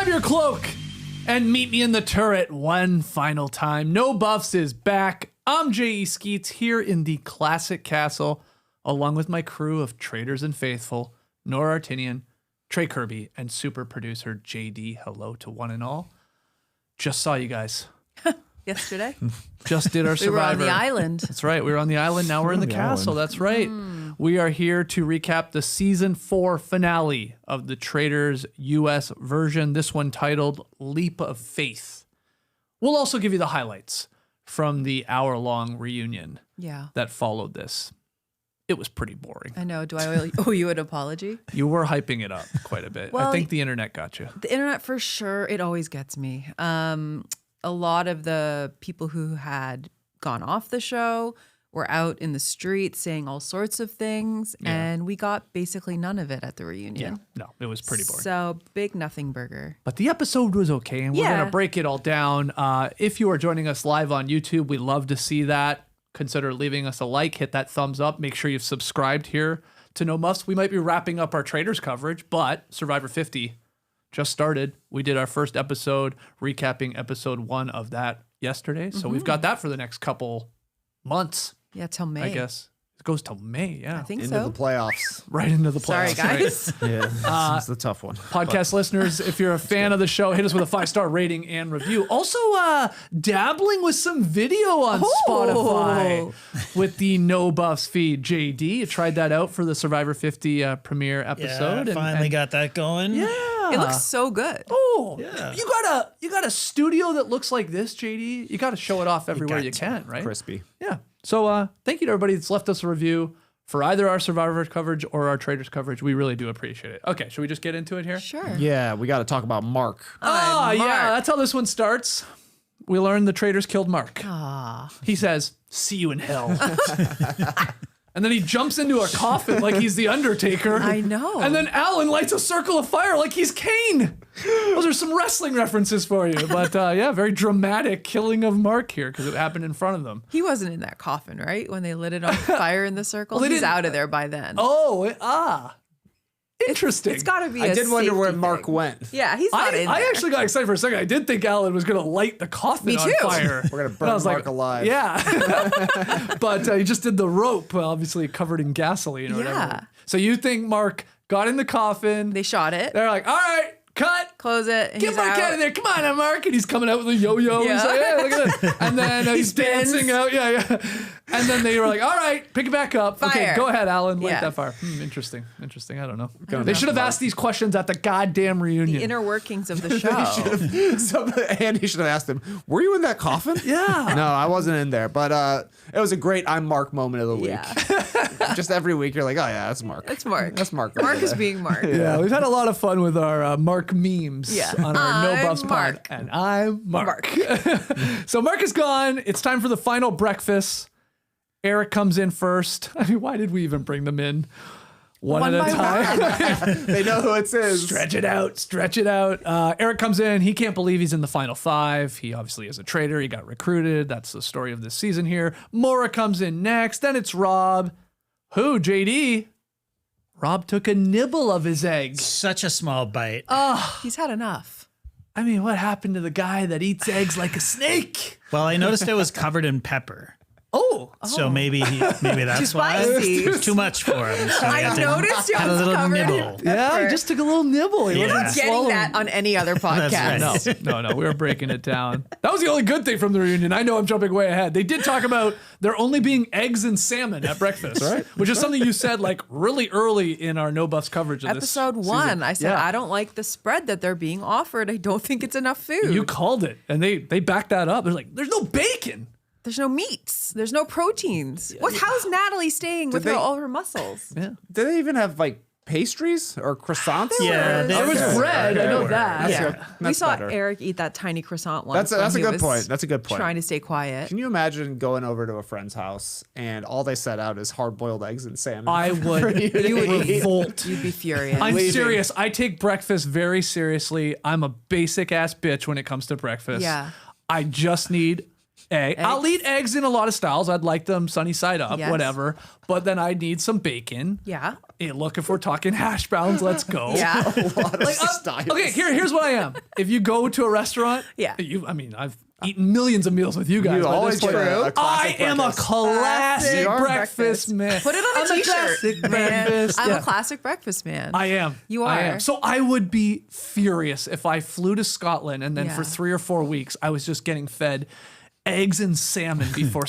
Grab your cloak and meet me in the turret one final time. No Buffs is back. I'm J.E. Skeets here in the Classic Castle, along with my crew of traitors and faithful, Nora Artinian, Trey Kirby, and super producer JD. Hello to one and all. Just saw you guys. Yesterday? Just did our Survivor. We were on the island. That's right. We were on the island. Now we're in the castle. Island. That's right. We are here to recap the season 4 finale of the Traitors US version. This one titled Leap of Faith. We'll also give you the highlights from the hour-long reunion that followed this. It was pretty boring. I know. Do I owe you an apology? You were hyping it up quite a bit. Well, I think the internet got you. The internet for sure. It always gets me. A lot of the people who had gone off the show were out in the streets saying all sorts of things, and we got basically none of it at the reunion. Yeah, no, it was pretty boring. So big nothing burger. But the episode was okay, and we're going to break it all down. If you are joining us live on YouTube, we love to see that. Consider leaving us a like, hit that thumbs up. Make sure you've subscribed here to No Muffs. We might be wrapping up our Traitors coverage, but Survivor 50 just started. We did our first episode, recapping episode 1 of that yesterday. So we've got that for the next couple months. Yeah, till May. I guess. It goes till May, yeah. I think into the playoffs. Right into the playoffs. Sorry, guys. Right. Yeah, it's the tough one. Podcast listeners, if you're a fan of the show, hit us with a 5-star rating and review. Also, dabbling with some video on Spotify with the No Buffs feed. JD, you tried that out for the Survivor 50 premiere episode. Yeah, finally got that going. Yeah. It looks so good. Oh, yeah. You got a studio that looks like this, JD. You got to show it off everywhere you can, right? Crispy. Yeah. So thank you to everybody that's left us a review for either our Survivor coverage or our Traitors coverage. We really do appreciate it. Okay, should we just get into it here? Sure. Yeah, we got to talk about Mark. Oh, Mark. yeah, that's how this one starts. We learn the Traitors killed Mark. Ah. He says, "See you in hell." And then he jumps into a coffin like he's the Undertaker. I know. And then Alan lights a circle of fire like he's Kane. Those are some wrestling references for you. But yeah, very dramatic killing of Mark here because it happened in front of them. He wasn't in that coffin, right? When they lit it on fire in the circle? Well, He's out of there by then. Interesting. It's got to be I did wonder where Mark thing. went. Yeah, he's not in there. I actually got excited for a second. I did think Alan was going to light the coffin Me on too. fire. We're going to burn Mark alive. Yeah. But he just did the rope, obviously covered in gasoline or whatever. So you think Mark got in the coffin. They shot it. They're like, all right, cut. Close it. And Get he's Mark out of there. Come on now, Mark. And he's coming out with a yo-yo. Yeah. He's like, hey, look at that. And then he's spins. dancing out. Yeah. And then they were like, all right, pick it back up. Fire. Okay, go ahead, Alan. Light Yeah. that fire. Interesting. I don't know. They should have asked these questions at the goddamn reunion. The inner workings of the show. Andy should have asked him, were you in that coffin? Yeah. No, I wasn't in there. But it was a great I'm Mark moment of the week. Yeah. Just every week you're like, oh yeah, that's Mark. It's Mark. That's Mark. Mark is being Mark. Yeah, we've had a lot of fun with our Mark memes on our No Buffs pod. Mark. And I'm Mark. So Mark is gone. It's time for the final breakfast. Eric comes in first. I mean, why did we even bring them in? One at a time. They know who it is. Stretch it out. Eric comes in. He can't believe he's in the final 5. He obviously is a traitor. He got recruited. That's the story of this season here. Maura comes in next. Then it's Rob. Who, JD? Rob took a nibble of his egg. Such a small bite. He's had enough. I mean, what happened to the guy that eats eggs like a snake? Well, I noticed it was covered in pepper. So maybe that's why spicy. it's too much for him. So I noticed it had a was little covered in nibble. Yeah, he just took a little nibble. He You're wasn't not getting swallowing. that on any other podcast. right. No, we were breaking it down. That was the only good thing from the reunion. I know I'm jumping way ahead. They did talk about there only being eggs and salmon at breakfast, right? Which is something you said like really early in our No Buffs coverage of Episode this 1, season. I said, I don't like the spread that they're being offered. I don't think it's enough food. You called it, and they backed that up. They're like, there's no bacon. There's no meats. There's no proteins. How's Natalie staying with all her muscles? Yeah. Did they even have like pastries or croissants? Yeah, There was bread. I know that. Yeah. We That's saw better. Eric eat that tiny croissant once. That's when a he good was point. That's a good point. Trying to stay quiet. Can you imagine going over to a friend's house and all they set out is hard-boiled eggs and salmon? I would. You would revolt. You'd be furious. I'm Leaving. serious. I take breakfast very seriously. I'm a basic ass bitch when it comes to breakfast. Yeah. I just need Egg. I'll eat eggs in a lot of styles. I'd like them sunny side up, Yes. whatever. But then I need some bacon. Yeah. Hey, look, if we're talking hash browns, let's go. Yeah. Styles. Okay, here's what I am. If you go to a restaurant, Yeah. I've eaten millions of meals with you guys. You by always this point. get a I classic am a breakfast. classic Classic breakfast man. Put it on I'm a t-shirt, classic man. breakfast. I'm Yeah. a classic breakfast man. I am. You I am. are. So I would be furious if I flew to Scotland and then Yeah. for 3 or 4 weeks I was just getting fed eggs and salmon before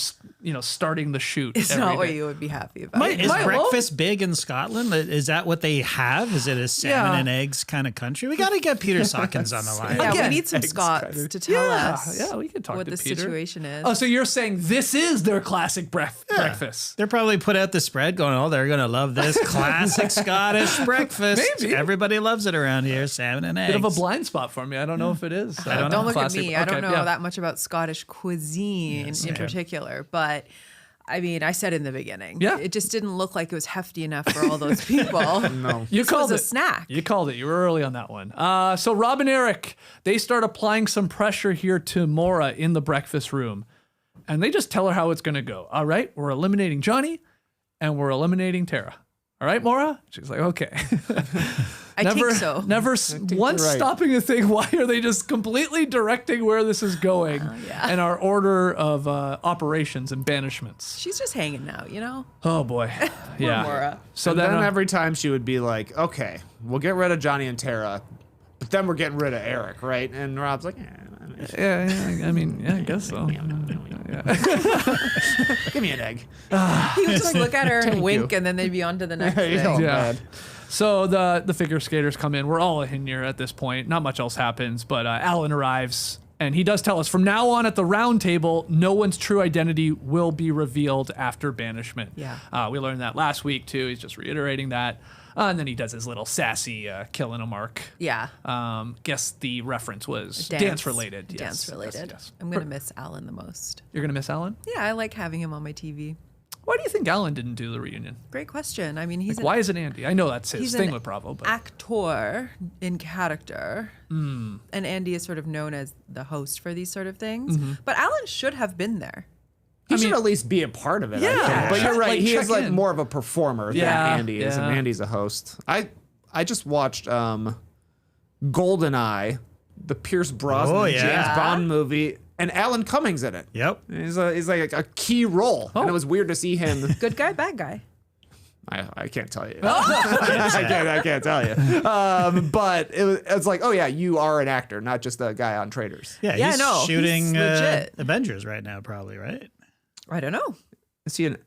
starting the shoot. It's every not what day. you would be happy about. Is My breakfast big in Scotland? Is that what they have? Is it a salmon Yeah. and eggs kind of country? We got to get Peter Sawkins on the line. Yeah, Again, we need some eggs Scots cracker. to tell us Yeah, we could talk what to the Peter. situation is. Oh, so you're saying this is their classic breakfast? They're probably put out the spread going, oh, they're going to love this classic Scottish breakfast. Maybe. Everybody loves it around here, salmon and eggs. Bit of a blind spot for me. I don't know if it is. I Don't look Classic- at me. I don't okay, know yeah. that much about Scottish cuisine in particular, but I mean, I said in the beginning, Yeah. it just didn't look like it was hefty enough for all those people. No. You This called was it. a snack. You called it. You were early on that one. So Rob and Eric, they start applying some pressure here to Maura in the breakfast room. And they just tell her how it's going to go. All right, we're eliminating Johnny and we're eliminating Tara. All right, Maura? She's like, okay. I think so. Never once you're right. stopping to think, why are they just completely directing where this is going yeah. and our order of operations and banishments? She's just hanging out, you know? Oh, boy. Yeah. Maura. So And then, then every time she would be like, okay, we'll get rid of Johnny and Tara, but then we're getting rid of Eric, right? And Rob's like, I mean, I guess so. give me an egg. He would just look at her and Thank wink, you. and then they'd be on to the next There you thing. go. Yeah. bad. So the figure skaters come in. We're all in here at this point. Not much else happens, but Alan arrives. And he does tell us from now on at the round table, no one's true identity will be revealed after banishment. Yeah. We learned that last week, too. He's just reiterating that. And then he does his little sassy killing a mark. Yeah. Guess the reference was dance related. Yes. Dance related. Yes. I'm going to miss Alan the most. You're going to miss Alan? Yeah, I like having him on my TV. Why do you think Alan didn't do the reunion? Great question. I mean, he's Why is it Andy? I know that's his he's thing an with Bravo, but actor in character. Hmm. And Andy is sort of known as the host for these sort of things. Mm-hmm. But Alan should have been there. He should at least be a part of it. I Yeah. think. But you're right. Like, He is check like in. more of a performer Yeah, than Andy is, and yeah. Andy's a host. I just watched GoldenEye, the Pierce Brosnan Oh, yeah. James Bond movie, and Alan Cummings in it. Yep. He's like a key role, and it was weird to see him. Good guy, bad guy. I can't tell you. I can't tell you. But it's like, oh yeah, you are an actor, not just a guy on Traitors. Yeah, Yeah, he's no, he's shooting legit. Avengers right now, probably, right? I don't know. Is he an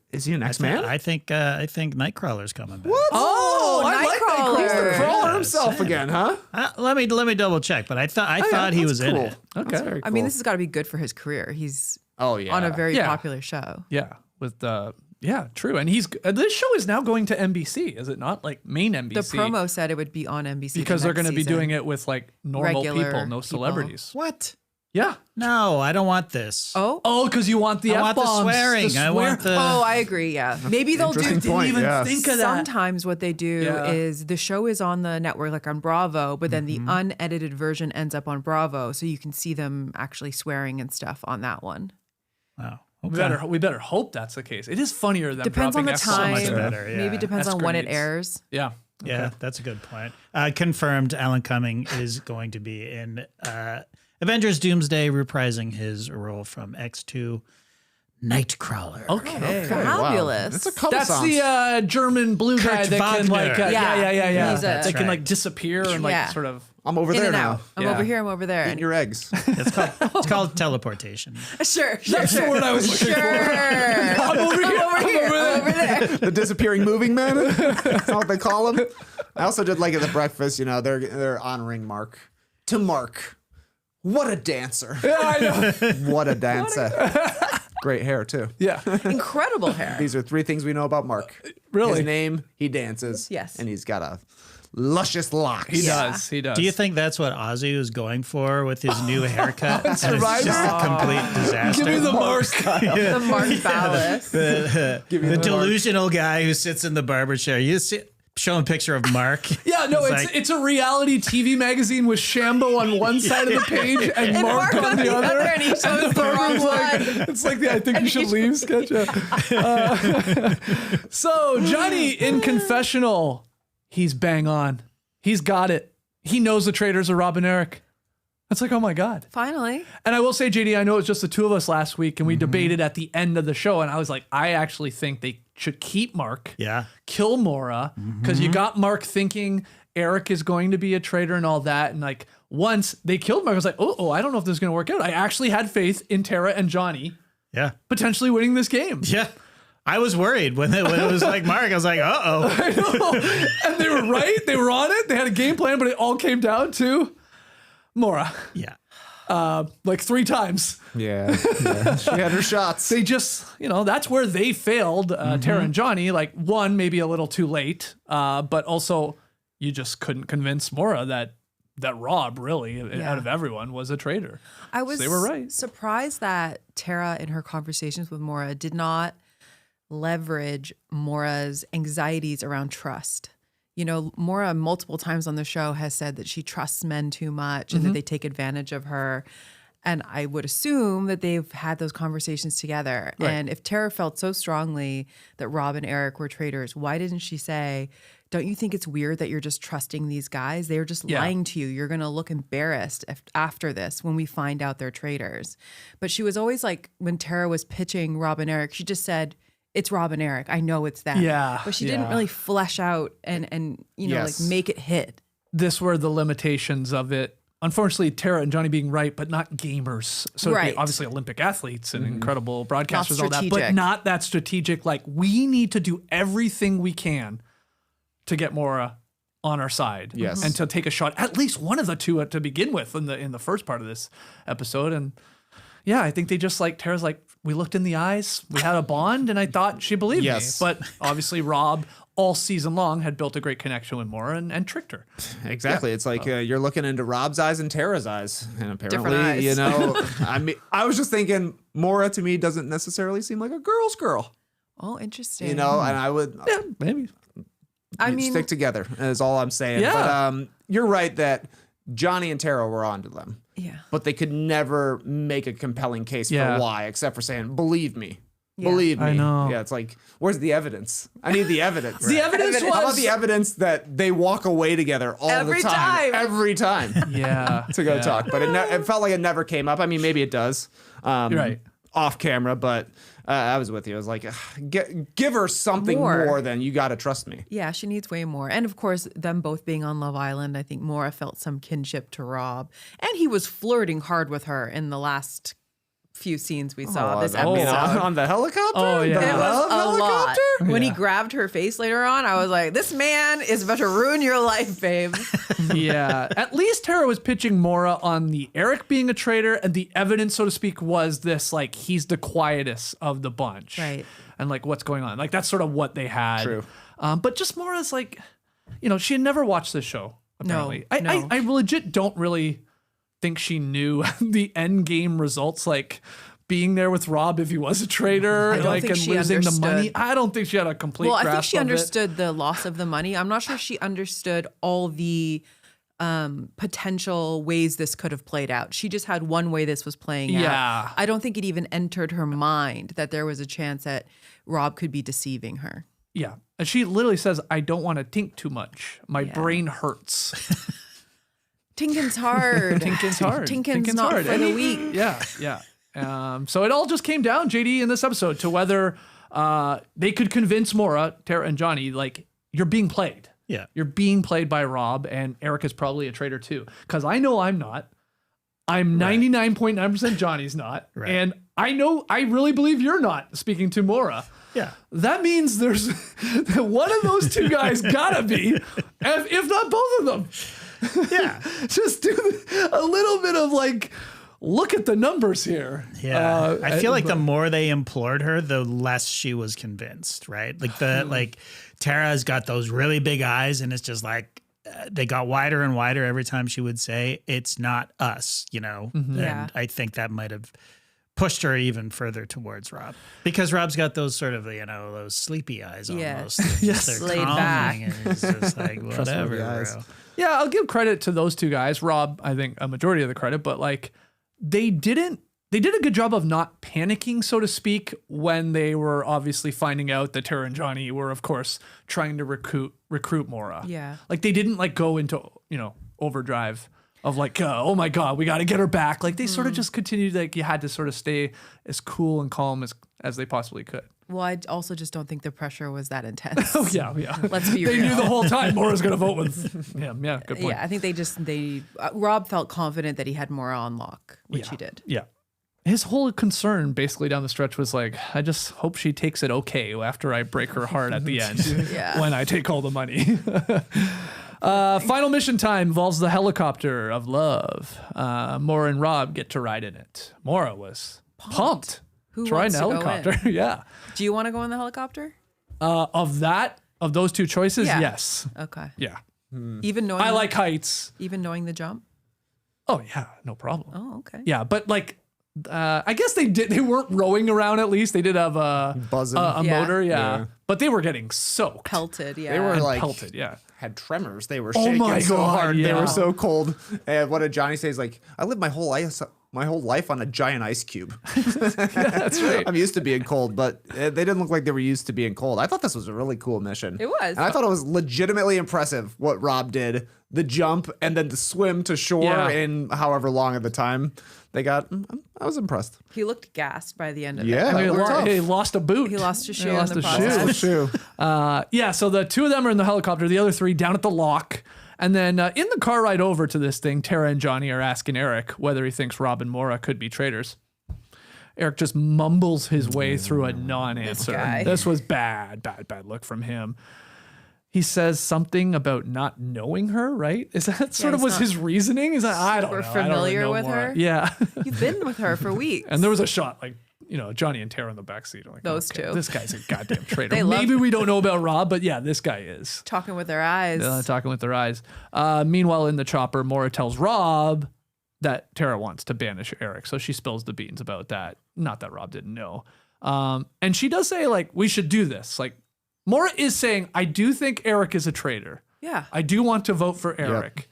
X-Man? I think Nightcrawler's coming back. Oh, I like Nightcrawler. He's the crawler Yeah, himself same. again, huh? Let me double check, but I thought he That's was in cool. it. Okay. That's very I mean, cool. this has got to be good for his career. He's Oh yeah. on a very Yeah. popular show. yeah, with the true. And he's this show is now going to NBC, is it not? Like main NBC. The promo said it would be on NBC because they're going to be doing it with like normal Regular people, no people. celebrities. What? Yeah. No, I don't want this. Oh, Because you want the I want the F-bombs, swearing. I want the. I agree. Yeah, maybe they'll do. Interesting point. even yeah. think of that. Sometimes what they do Yeah. is the show is on the network, like on Bravo, but then the unedited version ends up on Bravo, so you can see them actually swearing and stuff on that one. Wow. We better hope that's the case. It is funnier than Depends on dropping the F-bombs. time. much better, yeah. Maybe depends That's on when it grenades. airs. Yeah. Yeah, that's a good point. Confirmed, Alan Cumming is going to be in Avengers Doomsday, reprising his role from X2 Nightcrawler. Okay. Fabulous. That's a couple That's songs. the German blue Kurt guy that can Wagner. like Yeah. He's a- that can right. like disappear and like Yeah. sort of I'm over In there and now. out. I'm Yeah. over here. I'm over there. Eat your eggs. It's called teleportation. Sure. That's the word I was looking Sure. I'm over here. I'm over there. The disappearing moving man. That's not what they call him. I also did like at the breakfast. You know, they're honoring Mark. To Mark, what a dancer! Yeah, I know. What a dancer! Great hair too. Yeah. Incredible hair. These are 3 things we know about Mark. Really? His name, he dances. Yes. And he's got a luscious locks. He Yeah. does. He does. Do you think that's what Ozzy was going for with his new haircut? And it's Survivor? just a complete disaster. Give me the mark. The Mark Ballas. the delusional guy who sits in the barber chair. You see, showing a picture of Mark. Yeah, no, it's a reality TV magazine with Shambo on one side of the page and Mark on the other. And he shows the wrong one. It's like the I think you should leave sketch. So Johnny in confessional, he's bang on. He's got it. He knows the traitors are Rob and Eric. It's like, oh my God. Finally. And I will say, JD, I know it was just the two of us last week and we debated at the end of the show. And I was like, I actually think they should keep Mark. Yeah. Kill Maura. Because you got Mark thinking Eric is going to be a traitor and all that. And like once they killed Mark, I was like, oh, I don't know if this is going to work out. I actually had faith in Tara and Johnny potentially winning this game. Yeah. I was worried when it was like Mark. I was like, uh-oh. I know. And they were right. They were on it. They had a game plan, but it all came down to Maura. Yeah. Like 3 times. Yeah. She had her shots. They just, that's where they failed, Tara and Johnny. Like, one, maybe a little too late, but also you just couldn't convince Maura that Rob, really, out of everyone, was a traitor. I was they were right. surprised that Tara, in her conversations with Maura, did not leverage Maura's anxieties around trust. Maura multiple times on the show has said that she trusts men too much and that they take advantage of her. And I would assume that they've had those conversations together. Right. And if Tara felt so strongly that Rob and Eric were traitors, why didn't she say, don't you think it's weird that you're just trusting these guys? They're just lying to you. You're going to look embarrassed after this when we find out they're traitors. But she was always like, when Tara was pitching Rob and Eric, she just said, it's Rob and Eric. I know it's them. Yeah. But she didn't really flesh out and like make it hit. This were the limitations of it. Unfortunately, Tara and Johnny being right, but not gamers. So obviously Olympic athletes and incredible broadcasters, all that, but not that strategic. Like, we need to do everything we can to get Maura on our side. Yes. And to take a shot, at least one of the two to begin with in the first part of this episode. And yeah, I think they just Tara's like, we looked in the eyes, we had a bond, and I thought she believed me. But obviously Rob, all season long, had built a great connection with Maura and tricked her. Exactly. Yeah. It's like you're looking into Rob's eyes and Tara's eyes. And apparently, eyes. I mean, I was just thinking Maura to me doesn't necessarily seem like a girl's girl. Oh, interesting. And I would... Maybe. I mean, stick together is all I'm saying. Yeah. But you're right that Johnny and Tara were onto them. Yeah. But they could never make a compelling case for why, except for saying, believe me. Yeah. Believe me. I know. Yeah, it's like, where's the evidence? I need the evidence. The evidence was... How about the evidence that they walk away together all Every the time? time. Every time. Yeah. To go talk. But it felt like it never came up. I mean, maybe it does. You're right. Off camera, but I was with you. I was like, give her something more than you got to trust me. Yeah, she needs way more. And of course, them both being on Love Island, I think Maura felt some kinship to Rob. And he was flirting hard with her in the last few scenes we saw this episode. On the helicopter? Oh, yeah. It was a lot. Helicopter? When he grabbed her face later on, I was like, this man is about to ruin your life, babe. Yeah. At least Tara was pitching Maura on the Eric being a traitor, and the evidence, so to speak, was this, like, he's the quietest of the bunch. Right. And, like, what's going on. Like, that's sort of what they had. True. But just Maura's, like, she had never watched this show, apparently. No. I legit don't really think she knew the end game results, like being there with Rob if he was a traitor, and losing the money. I don't think she had a complete grasp of it. Well, I think she understood the loss of the money. I'm not sure she understood all the potential ways this could have played out. She just had one way this was playing out. I don't think it even entered her mind that there was a chance that Rob could be deceiving her. Yeah. And she literally says, I don't want to think too much. My brain hurts. Tinkin's hard. Tinkin's hard. Tinkin's not hard. for the weak. Yeah. So it all just came down, JD, in this episode to whether they could convince Maura, Tara, and Johnny, like, you're being played. Yeah. You're being played by Rob, and Eric is probably a traitor too. Because I know I'm not. I'm 99.9% Johnny's not. Right. And I know, I really believe you're not, speaking to Maura. Yeah. That means there's one of those two guys gotta be, if not both of them. Yeah. Just do a little bit of like, look at the numbers here. Yeah. I feel like the more they implored her, the less she was convinced, right? Like Tara's got those really big eyes, and it's just like they got wider and wider every time she would say, it's not us, Yeah. And I think that might have pushed her even further towards Rob because Rob's got those sort of, those sleepy eyes almost. Yes. They're Laid back. calming, and it's just like, whatever, eyes. bro. Yeah, I'll give credit to those two guys. Rob, I think a majority of the credit, but like they did a good job of not panicking, so to speak, when they were obviously finding out that Tara and Johnny were, of course, trying to recruit Maura. Yeah. Like they didn't like go into, overdrive of like, oh my God, we got to get her back. Like they sort of just continued, like you had to sort of stay as cool and calm as they possibly could. Well, I also just don't think the pressure was that intense. Oh yeah. Let's be They real. knew the whole time Maura's going to vote with him. Yeah, good point. Yeah, I think Rob felt confident that he had Maura on lock, which he did. Yeah. His whole concern basically down the stretch was like, I just hope she takes it okay after I break her heart at the end Yeah. when I take all the money. Final mission time involves the helicopter of love. Maura and Rob get to ride in it. Maura was pumped. Who to ride in wants the to go helicopter. Yeah. Do you want to go in the helicopter? Of those two choices, Yeah. yes. Okay. Yeah. Even knowing I like heights. even knowing the jump? Oh yeah, no problem. Oh, okay. Yeah, but like, I guess they weren't rowing around. At least they did have a Buzzing. Yeah. motor. Yeah. Yeah. But they were getting soaked. Pelted, yeah. They were And like pelted. Yeah. had tremors. They were Oh shaking my so God, hard. They yeah. were so cold. And what did Johnny say? Is like, I lived my whole life on a giant ice cube. That's right. I'm used to being cold, but they didn't look like they were used to being cold. I thought this was a really cool mission. It was. And I thought it was legitimately impressive what Rob did. The jump and then the swim to shore Yeah. in however long at the time they got. I was impressed. He looked gassed by the end of Yeah. it. I mean, looked tough. he lost a boot. He lost a shoe He in lost the a process. shoe. Shoe. So the two of them are in the helicopter, the other three down at the lock. And then in the car ride over to this thing, Tara and Johnny are asking Eric whether he thinks Rob and Maura could be traitors. Eric just mumbles his way through a non-answer. guy. This was bad look from him. He says something about not knowing her, right? Is that sort of he's was not his reasoning? Is that I don't know. super I don't really familiar know with Maura. her? Yeah. You've been with her for weeks. And there was a shot like, Johnny and Tara in the backseat. Like, Those okay, two. This guy's a goddamn traitor. They love- Maybe we don't know about Rob, but yeah, this guy is. talking with their eyes. Talking with their eyes. Meanwhile, in the chopper, Maura tells Rob that Tara wants to banish Eric. So she spills the beans about that. Not that Rob didn't know. And she does say, like, we should do this. Like, Maura is saying, I do think Eric is a traitor. Yeah. I do want to vote for Eric.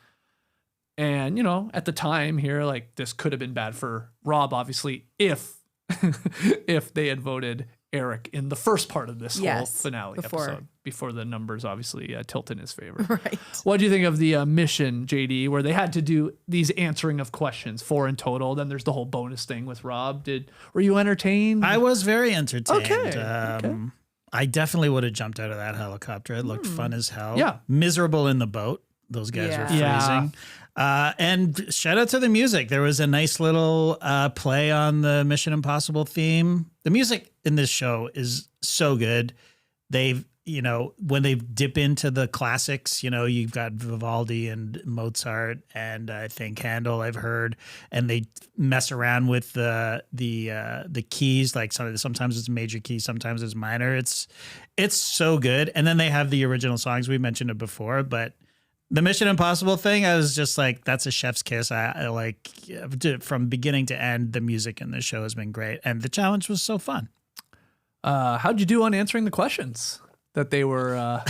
And, at the time here, like, this could have been bad for Rob, obviously, if they had voted Eric in the first part of this whole Yes, finale episode, before the numbers obviously tilt in his favor. Right. What do you think of the mission, JD, where they had to do these answering of questions, 4 in total? Then there's the whole bonus thing with Rob. Were you entertained? I was very entertained. Okay. I definitely would have jumped out of that helicopter. It looked fun as hell. Yeah. Miserable in the boat. Those guys were freezing. Yeah. And shout out to the music. There was a nice little play on the Mission Impossible theme. The music in this show is so good. They've, when they dip into the classics, you've got Vivaldi and Mozart and I think Handel, I've heard, and they mess around with the keys. Like sometimes it's major key, sometimes it's minor. It's so good. And then they have the original songs. We mentioned it before, but the Mission Impossible thing, I was just like, that's a chef's kiss. I like from beginning to end, the music in this show has been great. And the challenge was so fun. How'd you do on answering the questions that they were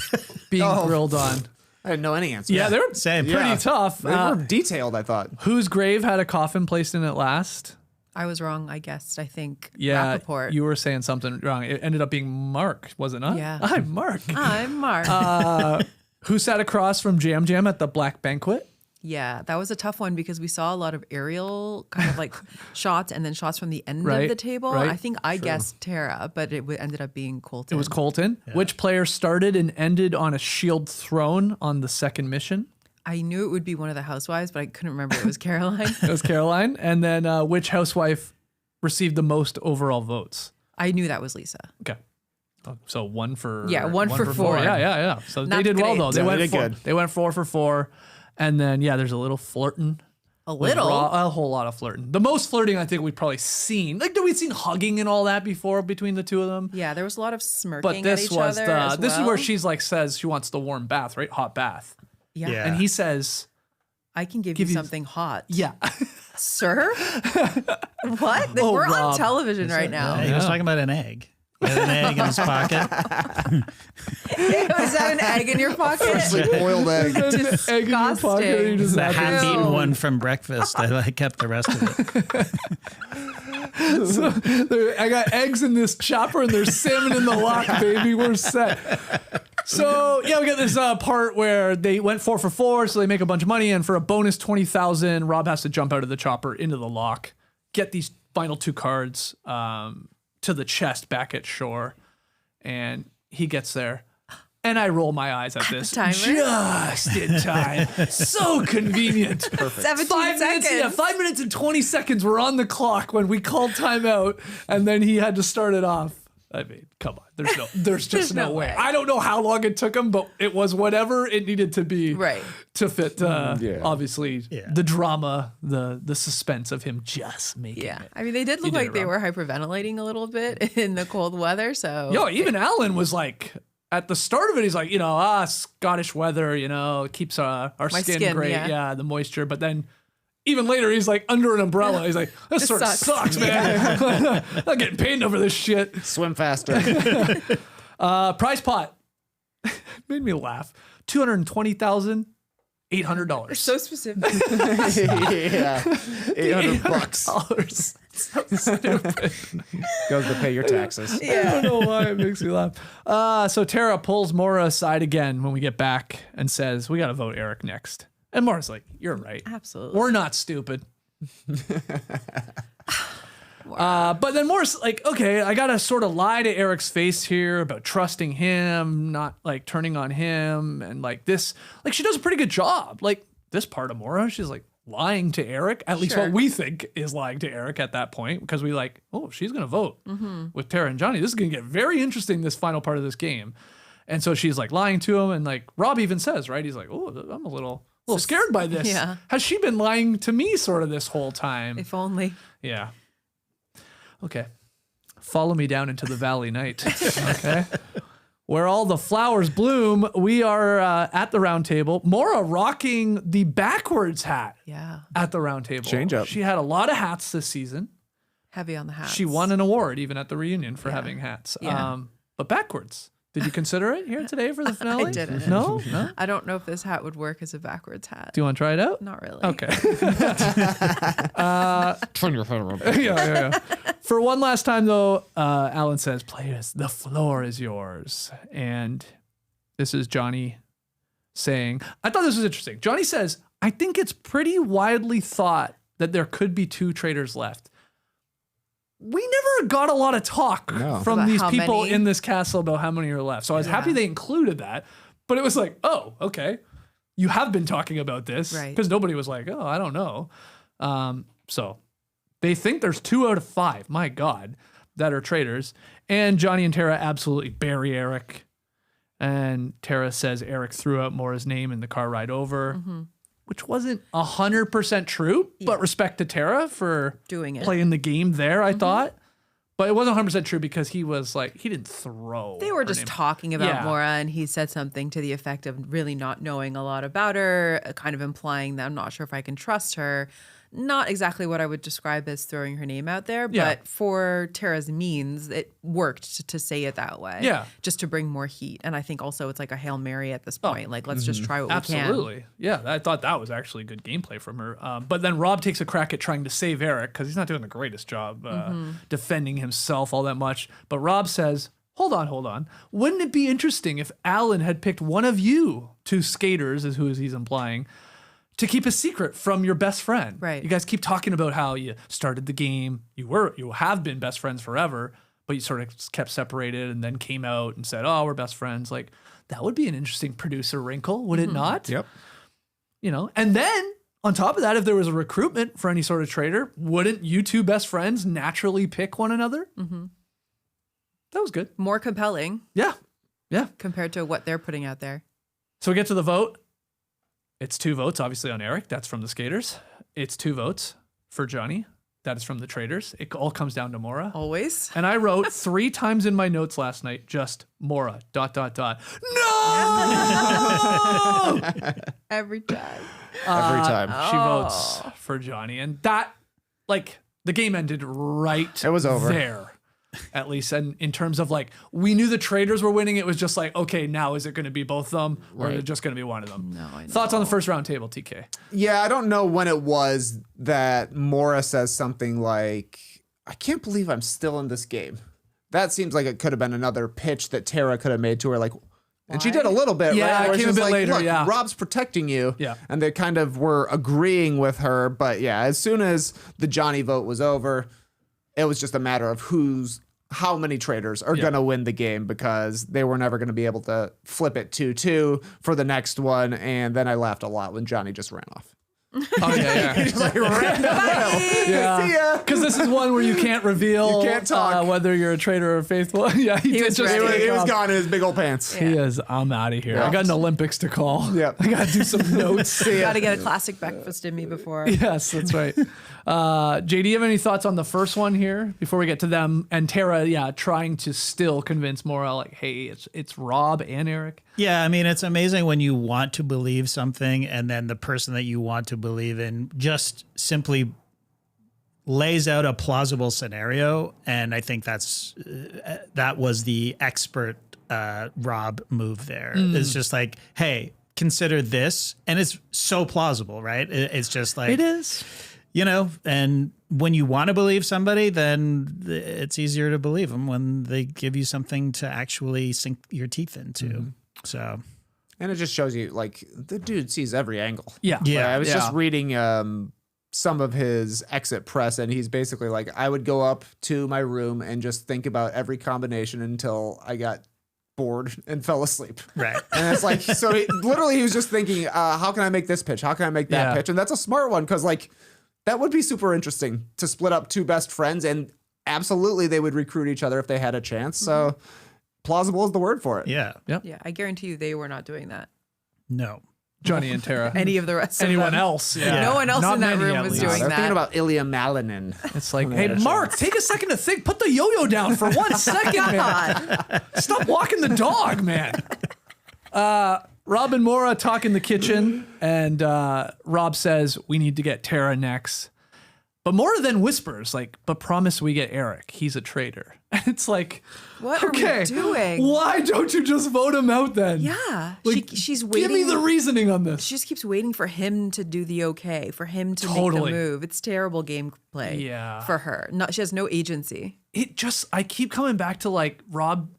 being grilled on? I didn't know any answer. Yeah, they were Same. pretty Yeah. tough. They were detailed, I thought. Whose grave had a coffin placed in it last? I was wrong, I guessed. I think Yeah, Rapaport. you were saying something wrong. It ended up being Mark, was it not? Yeah. I'm Mark. I'm Mark. Who sat across from Jam Jam at the Black Banquet? Yeah, that was a tough one because we saw a lot of aerial kind of like shots and then shots from the end Right, of the table. right. I think I guessed Tara, but it ended up being Colton. It was Colton. Which player started and ended on a shield throne on the second mission? I knew it would be one of the housewives, but I couldn't remember it was Caroline. It was Caroline. And then which housewife received the most overall votes? I knew that was Lisa. Okay. So one for one for four. Yeah. So they Not did well great. though. They Yeah, went they did good. They went 4 for 4, and then there's a little flirting. A with little. a whole lot of flirting. The most flirting I think we've probably seen. Like we'd seen hugging and all that before between the two of them. Yeah, there was a lot of smirking But this at each was other as this is well. where she's like says she wants the warm bath, right? Hot bath. Yeah. Yeah. And he says, I can give you something hot. yeah. Sir? What? Oh, We're Rob. on television right now. He was talking about an egg. He had an egg in his pocket. Was that an egg in your pocket? Freshly boiled egg. Egg in your pocket. And you Disgusting. just The have half-eaten Ew. one from breakfast. I kept the rest of it. I got eggs in this chopper and there's salmon in the lock, baby. We're set. So yeah, we got this part where they went 4 for 4, so they make a bunch of money, and for a bonus 20,000, Rob has to jump out of the chopper into the lock, get these final 2 cards to the chest back at shore, and he gets there. And I roll my eyes at this. timer? Just in time. So convenient. Perfect. 17 5 minutes, seconds. yeah, 5 minutes and 20 seconds were on the clock when we called timeout, and then he had to start it off. I mean, come on. There's just no way. I don't know how long it took him, but it was whatever it needed to be Right. to fit, obviously, Yeah. the drama, the suspense of him just making Yeah. it. I mean, they did look did like it they wrong. were hyperventilating a little bit in the cold weather. So, Yo, even Alan was like, at the start of it, he's like, Scottish weather, it keeps our skin great. yeah. The moisture. But then even later, he's like under an umbrella. He's like, this sort of sucks. sucks, man. I'm not getting paid enough for this shit. Swim faster. Prize pot. Made me laugh. $220,800. so specific. Yeah. $800 So stupid. goes to pay your taxes. I don't know why it makes me laugh. So Tara pulls Maura aside again when we get back and says, we got to vote Eric next. And Maura's like, you're right. Absolutely. We're not stupid. But then Maura's like, okay, I got to sort of lie to Eric's face here about trusting him, not like turning on him. And like this, like she does a pretty good job. Like this part of Maura, she's like lying to Eric, at least Sure. what we think is lying to Eric at that point, because we like, oh, she's going to vote with Tara and Johnny. This is going to get very interesting, this final part of this game. And so she's like lying to him. And like Rob even says, right? He's like, oh, I'm a little scared by this. Yeah. Has she been lying to me sort of this whole time? If only. Yeah. Okay. Follow me down into the valley night. Okay. Where all the flowers bloom, we are at the round table. Maura rocking the backwards hat Yeah. at the round table. Change up. She had a lot of hats this season. Heavy on the hats. She won an award even at the reunion for having hats. Yeah. But backwards. Did you consider it here today for the finale? I didn't. No? No? I don't know if this hat would work as a backwards hat. Do you want to try it out? Not really. Okay. Turn your head around. yeah. For one last time, though, Alan says, players, the floor is yours. And this is Johnny saying, I thought this was interesting. Johnny says, I think it's pretty widely thought that there could be 2 traitors left. We never got a lot of talk No. from About these how people many? in this castle about how many are left. So I was happy they included that. But it was like, oh, okay. You have been talking about this. Right. Because nobody was like, oh, I don't know. So they think there's 2 out of 5, my God, that are traitors. And Johnny and Tara absolutely bury Eric. And Tara says Eric threw out Maura's name in the car ride over, which wasn't 100% true, but respect to Tara for Doing it. playing the game there, I thought. But it wasn't 100% true because he was like, he didn't throw. They were her just name. talking about Yeah. Maura, and he said something to the effect of really not knowing a lot about her, kind of implying that I'm not sure if I can trust her. Not exactly what I would describe as throwing her name out there, Yeah. but for Tara's means, it worked to say it that way. Yeah. Just to bring more heat. And I think also it's like a Hail Mary at this point. Like, let's just try what we can. Absolutely. Yeah, I thought that was actually good gameplay from her. But then Rob takes a crack at trying to save Eric because he's not doing the greatest job defending himself all that much. But Rob says, hold on. Wouldn't it be interesting if Alan had picked one of you 2 skaters, is who he's implying, to keep a secret from your best friend? Right. You guys keep talking about how you started the game. You have been best friends forever, but you sort of kept separated and then came out and said, oh, we're best friends. Like, that would be an interesting producer wrinkle, would it not? Yep. And then on top of that, if there was a recruitment for any sort of traitor, wouldn't you 2 best friends naturally pick one another? That was good. More compelling Yeah. compared to what they're putting out there. So we get to the vote. It's 2 votes, obviously, on Eric. That's from the skaters. It's 2 votes for Johnny. That is from the traitors. It all comes down to Maura. Always. And I wrote 3 times in my notes last night, just Maura, ... No! Every time. Every time. She votes for Johnny, and that, like, the game ended right. It was over. there, at least. And in terms of like, we knew the Traitors were winning. It was just like, okay, now is it going to be both of them, or is it just going to be one of them? No, I know. Thoughts on the first round table, TK? Yeah, I don't know when it was that Maura says something like, I can't believe I'm still in this game. That seems like it could have been another pitch that Tara could have made to her, like, and she did a little bit, Yeah, right? it Where came a she's bit like, later, look, yeah. Rob's protecting you. Yeah. And they kind of were agreeing with her. But yeah, as soon as the Johnny vote was over, it was just a matter of how many Traitors are going to win the game, because they were never going to be able to flip it 2-2 for the next one. And then I laughed a lot when Johnny just ran off. Oh yeah, He just like ran off. See ya. Because this is one where you can't reveal You can't talk. whether you're a traitor or faithful. Yeah, he did was just. ready. He was gone in his big old pants. He is. I'm out of here. Yeah. I got an Olympics to call. Yep. I got to do some notes. See ya. Got to get a classic breakfast in me before. Yes, that's right. JD, you have any thoughts on the first one here before we get to them and Tara? Yeah, trying to still convince Maura, like, hey, it's Rob and Eric. Yeah, I mean, it's amazing when you want to believe something and then the person that you want to believe in just simply lays out a plausible scenario. And I think that was the expert Rob move there. It's just like, hey, consider this. And it's so plausible, right? It's just like, It is. you know, and when you want to believe somebody, then it's easier to believe them when they give you something to actually sink your teeth into. So, And it just shows you, like, the dude sees every angle. Yeah. Yeah. I was Yeah. just reading some of his exit press, and he's basically like, I would go up to my room and just think about every combination until I got bored and fell asleep. right. And it's like, so he was just thinking, how can I make this pitch? How can I make that Yeah. pitch? And that's a smart one, because, like, that would be super interesting to split up two best friends, and absolutely they would recruit each other if they had a chance. So plausible is the word for it. Yeah. Yeah, I guarantee you they were not doing that. No. Johnny and Tara. Any of the rest of Anyone them. else? Yeah. No one else Not in that many, room at was least. doing They're that. thinking about Ilya Malinin. It's like, When hey, they had a Mark, chance. take a second to think. Put the yo-yo down for 1 second, man. Stop walking the dog, man. Rob and Maura talk in the kitchen, and Rob says, we need to get Tara next. But Maura then whispers, like, but promise we get Eric. He's a traitor. And it's like, What are okay, we doing? why don't you just vote him out then? Yeah, Like, she's waiting. Give me the reasoning on this. She just keeps waiting for him to do the okay, for him to Totally. make the move. It's terrible gameplay Yeah. for her. She has no agency. I keep coming back to like Rob.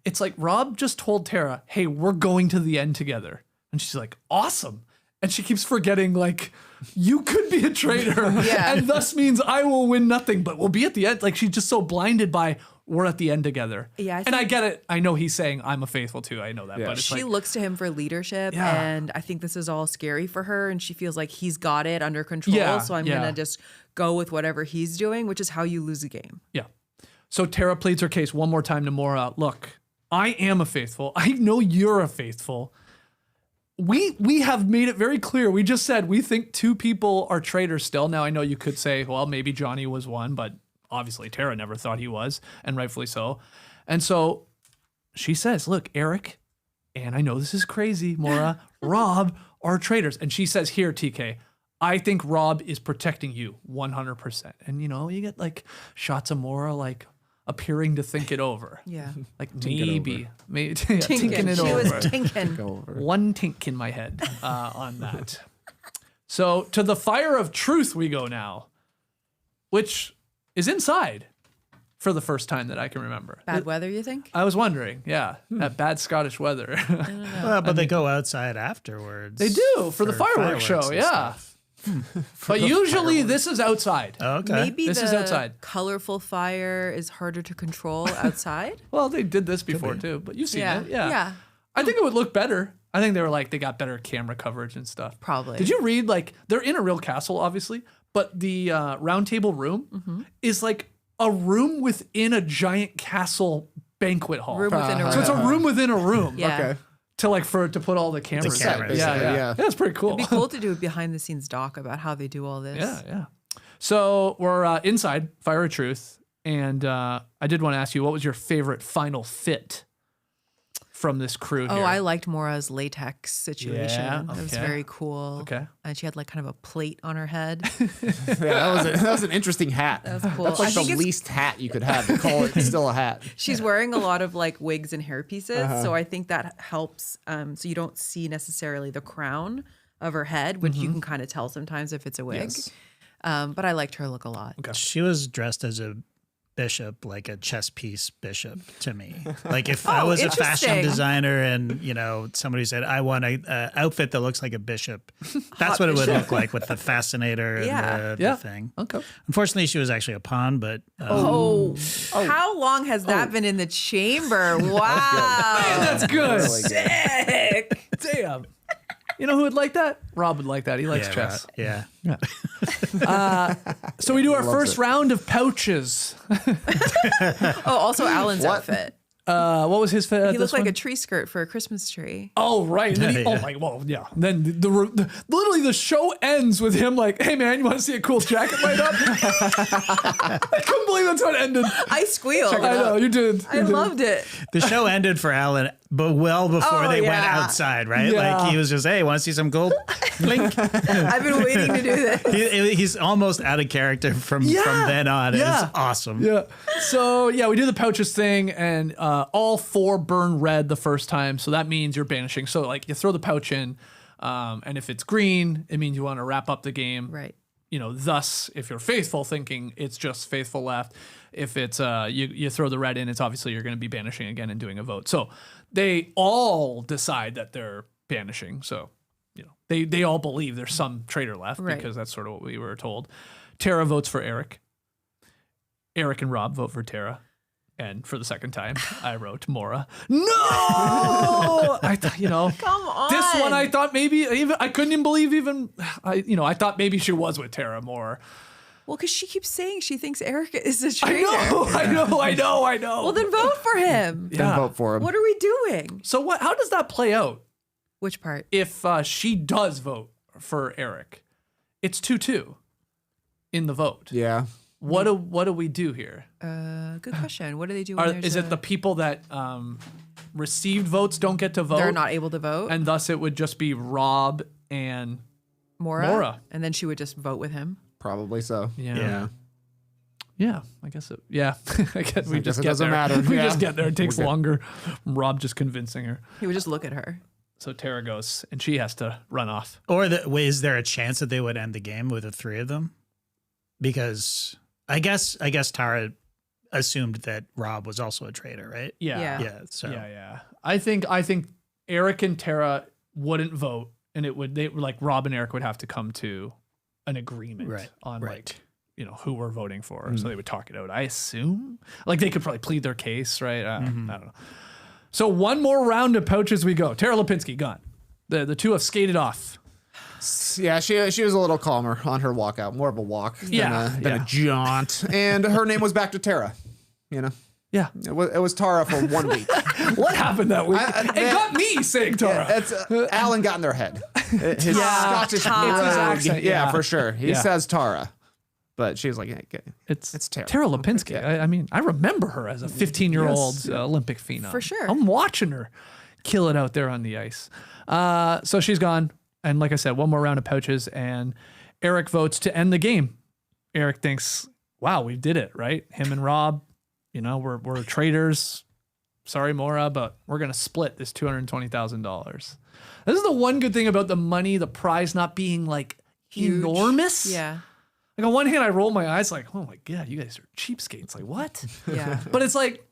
It's like Rob just told Tara, hey, we're going to the end together. And she's like, awesome. And she keeps forgetting, like, you could be a traitor. Yeah. And thus means I will win nothing, but we'll be at the end. Like, she's just so blinded by we're at the end together. Yeah, and I get it. I know he's saying I'm a faithful too. I know that. Yeah. But it's She like, looks to him for leadership, Yeah. and I think this is all scary for her, and she feels like he's got it under control, Yeah, so I'm yeah. going to just go with whatever he's doing, which is how you lose a game. yeah. So Tara pleads her case one more time to Maura. Look, I am a faithful. I know you're a faithful. We have made it very clear. We just said we think two people are traitors still. Now I know you could say, well, maybe Johnny was one, but obviously Tara never thought he was, and rightfully so. And so she says, look, Eric, and I know this is crazy, Maura, Rob are traitors. And she says, here, TK, I think Rob is protecting you 100%. And, you know, you get like shots of Maura like appearing to think it over. Yeah. Like it maybe tinking it she over. was tinkin. Go over. One tink in my head on that. So to the fire of truth we go now, which is inside for the first time that I can remember. Bad weather, you think? I was wondering, yeah, that bad Scottish weather. Well, but they go outside afterwards. They do for the fireworks show, and yeah. stuff. But usually this is outside. Okay. Maybe This the is outside. colorful fire is harder to control outside. Well, they did this before too, but you've seen Yeah. it. Yeah. Yeah. I think it would look better. I think they were like, they got better camera coverage and stuff. Probably. Did you read, like, they're in a real castle, obviously, but the round table room is like a room within a giant castle banquet hall. Room within a So it's a room. room within a room. Yeah. Okay. To put all the cameras. The cameras, yeah, basically, yeah, yeah. yeah. It's pretty cool. It'd be cool to do a behind the scenes doc about how they do all this. Yeah, yeah. So we're inside Fire of Truth, and I did want to ask you, what was your favorite final fit from this crew here. Oh, I liked Maura's latex situation. Yeah, That was okay. very cool. Okay. And she had like kind of a plate on her head. That was an interesting hat. That was cool. That's I like the think it's- least hat you could have to call it still a hat. She's wearing a lot of like wigs and hair pieces. So I think that helps. So you don't see necessarily the crown of her head, which you can kind of tell sometimes if it's a wig. Yes. But I liked her look a lot. She was dressed as a bishop, like a chess piece bishop to me. Like if I was a fashion interesting. designer and, you know, somebody said, I want a outfit that looks like a bishop, that's Hot what it would bishop. look like with the fascinator and Yeah. the thing. Okay. Unfortunately, she was actually a pawn, but How long has that been in the chamber? Wow. That's good. Really good. Sick. Damn. You know who would like that? Rob would like that. He likes yeah, chess. yeah. So we do our Loves first it. round of pouches. Oh, also Alan's What? outfit. What was his fit? He looked like a tree skirt for a Christmas tree. Oh right. And then he, Yeah. Oh my. Well, yeah. And then literally the show ends with him like, "Hey man, you want to see a cool jacket light up?" I couldn't believe that's how it ended. I squealed. I know you did. I You did. loved it. The show ended for Alan, but well before Oh, they went yeah. outside, right? Yeah. Like he was just, hey, want to see some gold? Blink. I've been waiting to do this. He's almost out of character from Yeah. then on. Yeah. It's awesome. Yeah. So yeah, we do the pouches thing, and all 4 burn red the first time. So that means you're banishing. So like you throw the pouch in, and if it's green, it means you want to wrap up the game. Right. You know, thus, if you're faithful, thinking it's just faithful left. If it's you throw the red in, it's obviously you're going to be banishing again and doing a vote. So they all decide that they're banishing. So you know they all believe there's some traitor left Right. because that's sort of what we were told. Tara votes for Eric. Eric and Rob vote for Tara. And for the second time, I wrote Maura. No, I thought, you know, Come on. this one I thought maybe even I couldn't even believe even I thought maybe she was with Tara more. Well, because she keeps saying she thinks Eric is a I traitor. know. Well, then vote for him. Then Yeah. vote for him. What are we doing? So what? How does that play out Which part? if she does vote for Eric? It's 2-2 in the vote. Yeah. What do we do here? Good question. What do they do when there's Is it the people that received votes don't get to vote? they're not able to vote? and thus it would just be Rob and Maura? And then she would just vote with him. Probably so. Yeah. I guess it. Yeah, I guess we I guess just it get doesn't there. matter. We Yeah. just get there. It takes We're good. longer. Rob just convincing her. He would just look at her. So Tara goes, and she has to run off. Or is there a chance that they would end the game with the 3 of them? Because I guess Tara assumed that Rob was also a traitor, right? Yeah. Yeah. So Yeah. I think Eric and Tara wouldn't vote, and they like Rob and Eric would have to come to an agreement on like who we're voting for. So they would talk it out. I assume like they could probably plead their case, right? I don't know. So one more round of pouches we go. Tara Lipinski gone. The two have skated off. Yeah, she was a little calmer on her walkout, more of a walk than a jaunt. And her name was back to Tara. You know, Yeah. it was Tara for 1 week. What happened that week? It got me saying Tara. It's Alan got in their head. His Scottish Tara. brogue, It's his accent, yeah, yeah. for sure. He Yeah. says Tara, but she was like, yeah, It's Tara. Tara Lipinski. Yeah. I mean, I remember her as a 15-year-old Olympic phenom. For sure. I'm watching her kill it out there on the ice. So she's gone. And like I said, one more round of pouches, and Eric votes to end the game. Eric thinks, wow, we did it, right? Him and Rob, we're traitors. Sorry, Maura, but we're going to split this $220,000. This is the one good thing about the money, the prize not being like Huge. enormous. Yeah. Like on one hand, I roll my eyes like, oh my God, you guys are cheapskates. Like what? Yeah. But it's like,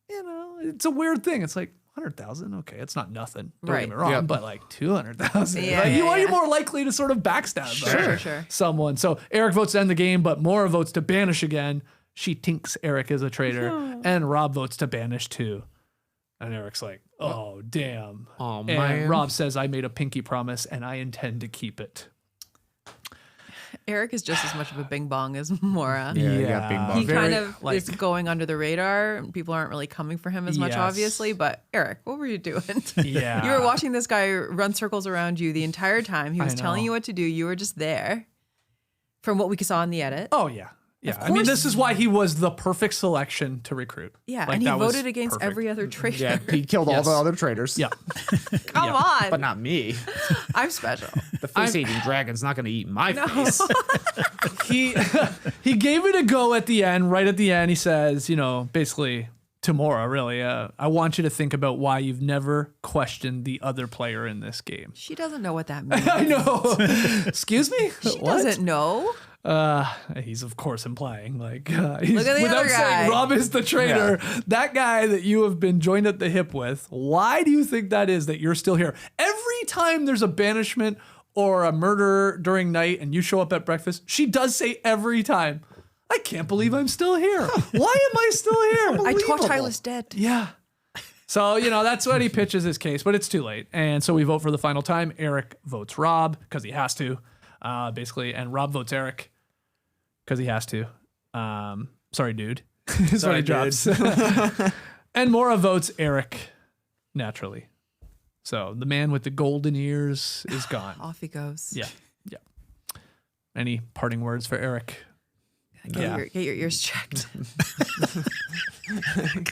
it's a weird thing. It's like 100,000. Okay. It's not nothing. Don't get me wrong, Yep. but like 200,000. Yeah, like, yeah, you're yeah. more likely to sort of backstab Sure. someone. So Eric votes to end the game, but Maura votes to banish again. She tinks Eric as a traitor, and Rob votes to banish too. And Eric's like, oh, damn. Oh, And man. Rob says, I made a pinky promise and I intend to keep it. Eric is just as much of a bing bong as Maura. Yeah, you got bing bong. He Very, kind of like- is going under the radar. People aren't really coming for him as much, Yes. obviously. But Eric, what were you doing? Yeah. You were watching this guy run circles around you the entire time. He was I telling know. you what to do. You were just there. From what we saw in the edit. Oh, yeah. Yeah, I mean, this is why he was the perfect selection to recruit. Yeah, Like, and he that was voted against perfect. every other traitor. Yeah, he killed all the other traitors. Yeah. Come on. But not me. I'm special. The face-eating dragon's not going to eat my face. He gave it a go at the end. Right at the end, he says, basically to Maura, really, I want you to think about why you've never questioned the other player in this game. She doesn't know what that means. I know. Excuse me? She doesn't know. He's of course implying Look at the without other guy. saying Rob is the traitor, that guy that you have been joined at the hip with. Why do you think that is that you're still here? Every time there's a banishment or a murder during night and you show up at breakfast, she does say every time, I can't believe I'm still here. Why am I still here? I thought I was dead. Yeah. So, that's what he pitches his case, but it's too late. And so we vote for the final time. Eric votes Rob because he has to, basically. And Rob votes Eric because he has to. Sorry, dude. Sorry, drops. And Maura votes Eric naturally. So the man with the golden ears is gone. Off he goes. Yeah. Yeah. Any parting words for Eric? Get your ears checked.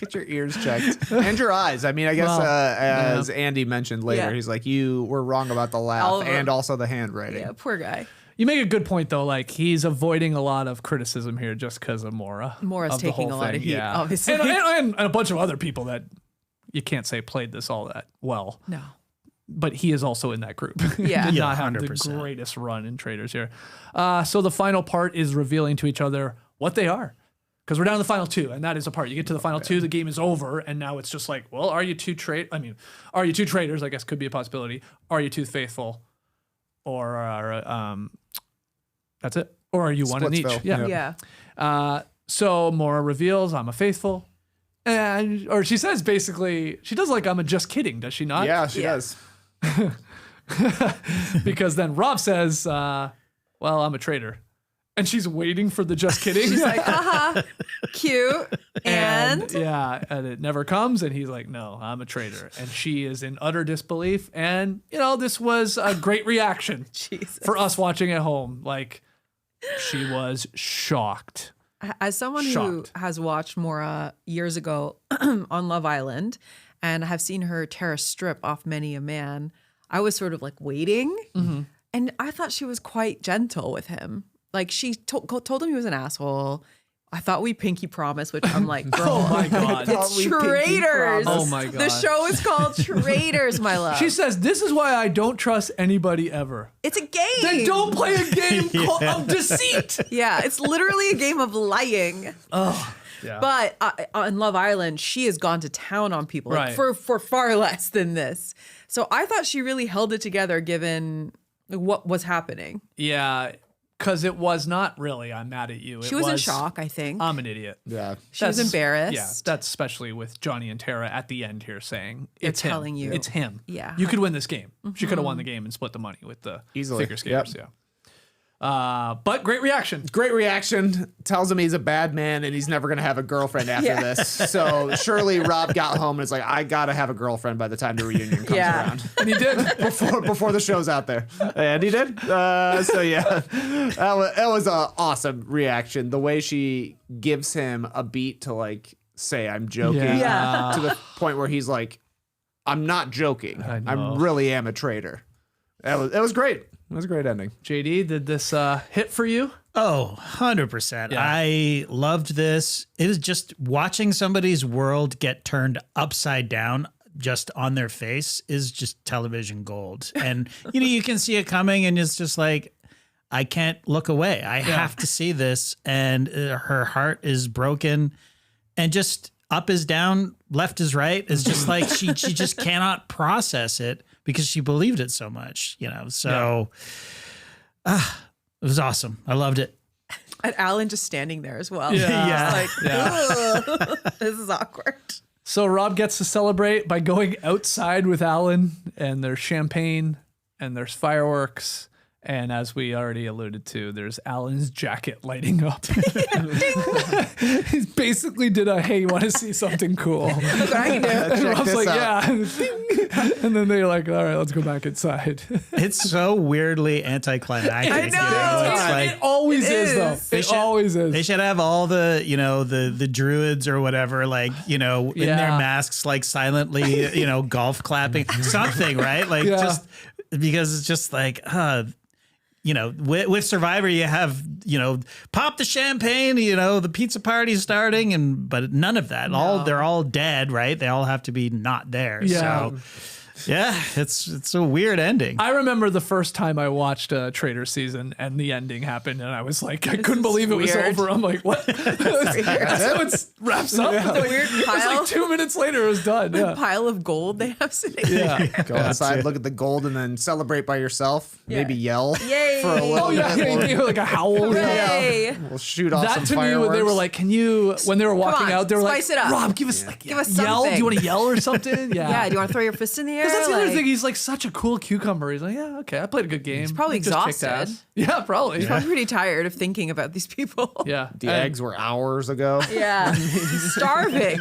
Get your ears checked. And your eyes. I mean, I guess as Andy mentioned later, he's like, you were wrong about the laugh and also the handwriting. Yeah, poor guy. You make a good point, though. Like, he's avoiding a lot of criticism here just because of Maura. Maura's of the taking whole a lot of thing. heat, obviously. And a bunch of other people that you can't say played this all that well. No. But he is also in that group. Yeah. Did Yeah, not have the 100%. greatest run in Traitors here. So the final part is revealing to each other what they are. Because we're down to the final two, and that is a part. You get to the final two, the game is over, and now it's just like, well, are you two traitors? I guess could be a possibility. Are you two faithful? Or that's it. Or are you one in each? Splitsville. Yeah. So Maura reveals, I'm a faithful. Or she says basically, she does like, I'm a just kidding, does she not? Yeah, she does. Because then Rob says, well, I'm a traitor. And she's waiting for the just kidding. She's like, haha, cute. And and it never comes. And he's like, no, I'm a traitor. And she is in utter disbelief. And, this was a great reaction for us watching at home. Like, she was shocked. as someone who has watched Maura years ago on Love Island and have seen her tear a strip off many a man, I was sort of like waiting. Mm-hmm. And I thought she was quite gentle with him. Like she told him he was an asshole. I thought we pinky promised, which I'm like, girl, Oh my God. it's Traitors. Oh my God. The show is called Traitors, my love. She says, this is why I don't trust anybody ever. It's a game. Then don't play a game of deceit. Yeah, it's literally a game of lying. Oh, yeah. But on Love Island, she has gone to town on people like, Right. for far less than this. So I thought she really held it together given what was happening. Yeah, because it was not really, I'm mad at you. She was in shock, I think. I'm an idiot. Yeah. She was embarrassed. Yeah, that's especially with Johnny and Tara at the end here saying, it's him. telling you. It's him. Yeah. You could win this game. She could have won the game and split the money with the Easily. figure skaters. Yeah. But great reaction. Great reaction. Tells him he's a bad man and he's never going to have a girlfriend after this. So surely Rob got home and was like, I got to have a girlfriend by the time the reunion comes around. And he did. before the show's out there. And he did. So yeah, that was an awesome reaction. The way she gives him a beat to like say, I'm joking. Yeah. To the point where he's like, I'm not joking. I I know. really am a traitor. It was great. It was a great ending. JD, did this hit for you? Oh, 100%. Yeah. I loved this. It was just watching somebody's world get turned upside down just on their face is just television gold. And, you can see it coming and it's just like, I can't look away. I have to see this. And her heart is broken and just up is down, left is right. It's just like she just cannot process it because she believed it so much, So it was awesome. I loved it. And Alan just standing there as well. Yeah. Like, ugh, this is awkward. So Rob gets to celebrate by going outside with Alan, and there's champagne and there's fireworks And as we already alluded to, there's Alan's jacket lighting up. He basically did a, hey, you want to see something cool? Look what I can do. And Check Rob's this like, out. yeah. Ding. And then they're like, all right, let's go back inside. It's so weirdly anticlimactic. I know. You know? It's like, it always It is, though. is. It always is. they should have all the, you know, the druids or whatever, like, you know, in their Yeah. masks, like silently, you know, golf clapping, something, right? Like Yeah. just because it's just like, you know, with Survivor, you have, you know, pop the champagne, you know, the pizza party's starting, but none of that. They're all dead, right? They all have to be not there. Yeah. So yeah, it's a weird ending. I remember the first time I watched a Traitor season and the ending happened, and I was like, I couldn't believe it was weird. over. I'm like, what? That's how it wraps up. The weird It was pile, like 2 minutes later, it was done. Yeah. pile of gold they have sitting Yeah. Go outside, look at the gold, and then celebrate by yourself. Yeah. Maybe yell Yay. for a little Oh, yeah. bit. Like a howl. Hooray. We'll shoot off some That to me, fireworks. when they were like, can you, when they were walking on, out, they were like, spice it up. Rob, give us like, Give us yell. Do something. you want to yell or something? Yeah. Yeah, do you want to throw your fist in the air? Because that's the other Like- thing. He's like such a cool cucumber. He's like, yeah, okay, I played a good game. He's probably exhausted. Yeah, probably. I'm pretty tired of thinking about these people. Yeah. the And, eggs were hours ago. Yeah. He's starving.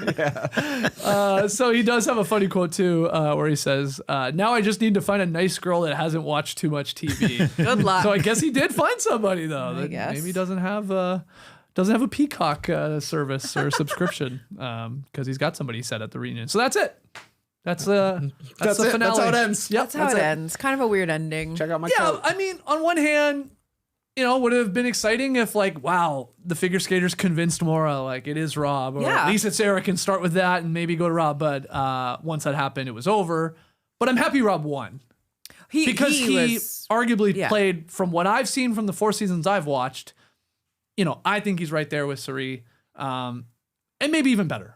So he does have a funny quote too, where he says, now I just need to find a nice girl that hasn't watched too much TV. Good luck. So I guess he did find somebody though. That guess. maybe doesn't have a Peacock service or subscription because he's got somebody set at the reunion. So that's it. That's the it. finale. That's how it ends. Yep, That's how it ends. Kind of a weird ending. Check out my Yeah, coat. I mean, on one hand, you know, would have been exciting if like, wow, the figure skaters convinced Maura, like it is Rob, or Yeah. at least it's Eric, and start with that and maybe go to Rob. But once that happened, it was over. But I'm happy Rob won because he was, arguably yeah. played, from what I've seen from the 4 seasons I've watched. You know, I think he's right there with Suri, and maybe even better.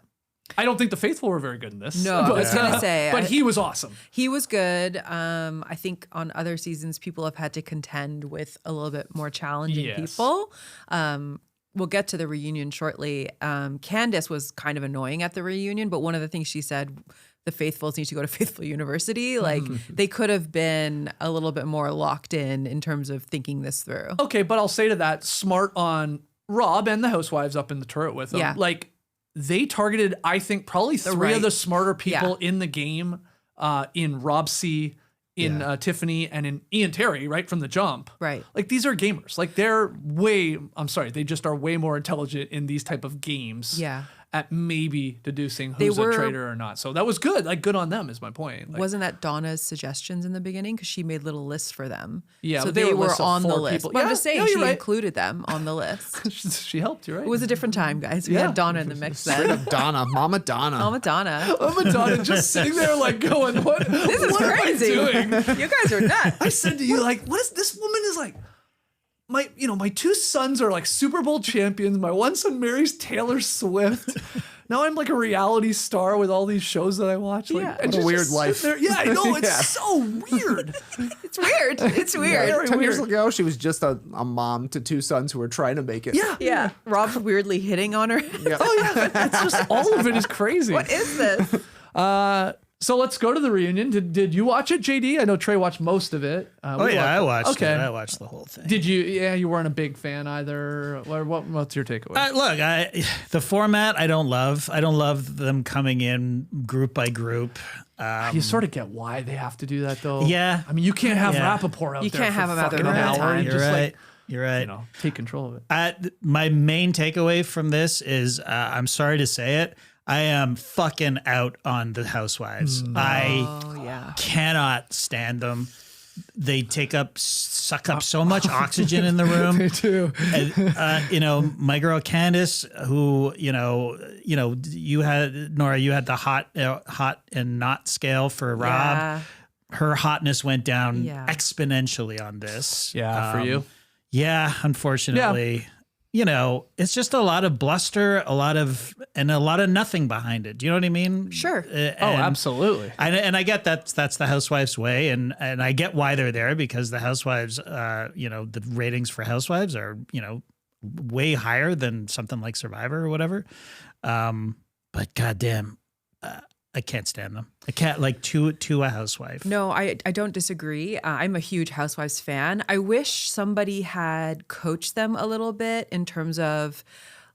I don't think the faithful were very good in this. No, I was gonna say, but he was awesome. he was good. I think on other seasons, people have had to contend with a little bit more challenging Yes. people. We'll get to the reunion shortly. Candace was kind of annoying at the reunion, but one of the things she said, the faithfuls need to go to Faithful University. Like they could have been a little bit more locked in terms of thinking this through. Okay, but I'll say to that, smart on Rob and the housewives up in the turret with him. Yeah. Like, they targeted, I think, probably three right- of the smarter people Yeah. in the game, in Rob C., in Tiffany, and in Ian Terry, right from the jump. Right. Like, these are gamers. Like, they just are way more intelligent in these type of games. Yeah. At maybe deducing They who's were- a traitor or not. So that was good. Like, good on them is my point. Like, Wasn't that Donna's suggestions in the beginning? Because she made little lists for them. Yeah, so but they they were were lists of on the 4 list. people. But I'm Yeah, just saying no, she you're right. included them on the list. she helped you, right? It was a different time, guys. We Yeah. had Donna in the mix Straight then. up Donna, Mama Donna. Mama Donna. Oh, Madonna just sitting there like going, what? This is crazy. You guys are nuts. I said to you, like, what is this woman is like? My 2 sons are like Super Bowl champions. My one son marries Taylor Swift. Now I'm like a reality star with all these shows that I watch. Like, Yeah. and What a just weird sit life. there- Yeah, I know. It's Yeah. so weird. It's weird. It's weird. Very 10 years weird. ago, she was just a mom to 2 sons who were trying to make it. Yeah. Yeah. Rob's weirdly hitting on her. Yeah. Oh, yeah. It's just all of it is crazy. What is this? So let's go to the reunion. Did you watch it, JD? I know Trey watched most of it. Oh yeah, I watched Okay. it. I watched the whole thing. Did you? Yeah, you weren't a big fan either. What's your takeaway? Look, the format I don't love. I don't love them coming in group by group. You sort of get why they have to do that, though. Yeah. I mean, you can't have Yeah. Rapaport out You there. can't for have him out there fucking the an whole hour. time. You You're just right. like, You're right. take control of it. My main takeaway from this is, I'm sorry to say it, I am fucking out on the Housewives. I Oh, yeah. cannot stand them. They suck up so much oxygen in the room. Me too. And, my girl Candace, who you had, Nora, you had the hot and not scale for Rob. Yeah. Her hotness went down Yeah. exponentially on this. Yeah, for you. Yeah, unfortunately. It's just a lot of bluster, a lot of nothing behind it. Do you know what I mean? Sure. Oh, absolutely. And I get that's the Housewives way, and I get why they're there, because the Housewives, the ratings for Housewives are, way higher than something like Survivor or whatever. But goddamn, I can't stand them. I can't like to a housewife. No, I don't disagree. I'm a huge Housewives fan. I wish somebody had coached them a little bit in terms of,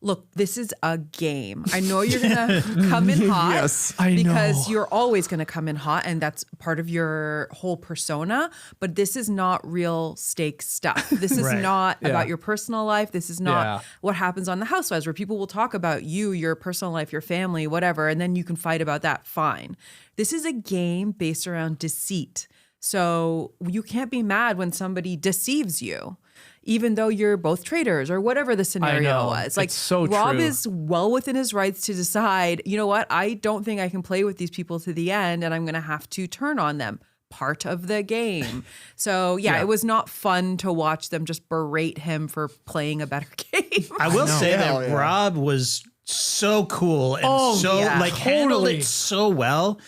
look, this is a game. I know you're going to come in hot Yes, I because know. you're always going to come in hot and that's part of your whole persona. But this is not real stake stuff. This is Right. not Yeah. about your personal life. This is not Yeah. what happens on the Housewives where people will talk about you, your personal life, your family, whatever, and then you can fight about that. Fine. This is a game based around deceit. So you can't be mad when somebody deceives you, even though you're both traitors or whatever the scenario know. was. Like It's so Rob true. is well within his rights to decide, you know what, I don't think I can play with these people to the end and I'm going to have to turn on them. Part of the game. So yeah, it was not fun to watch them just berate him for playing a better game. I will say Hell that yeah. Rob was so cool and yeah. handled Totally. it so well.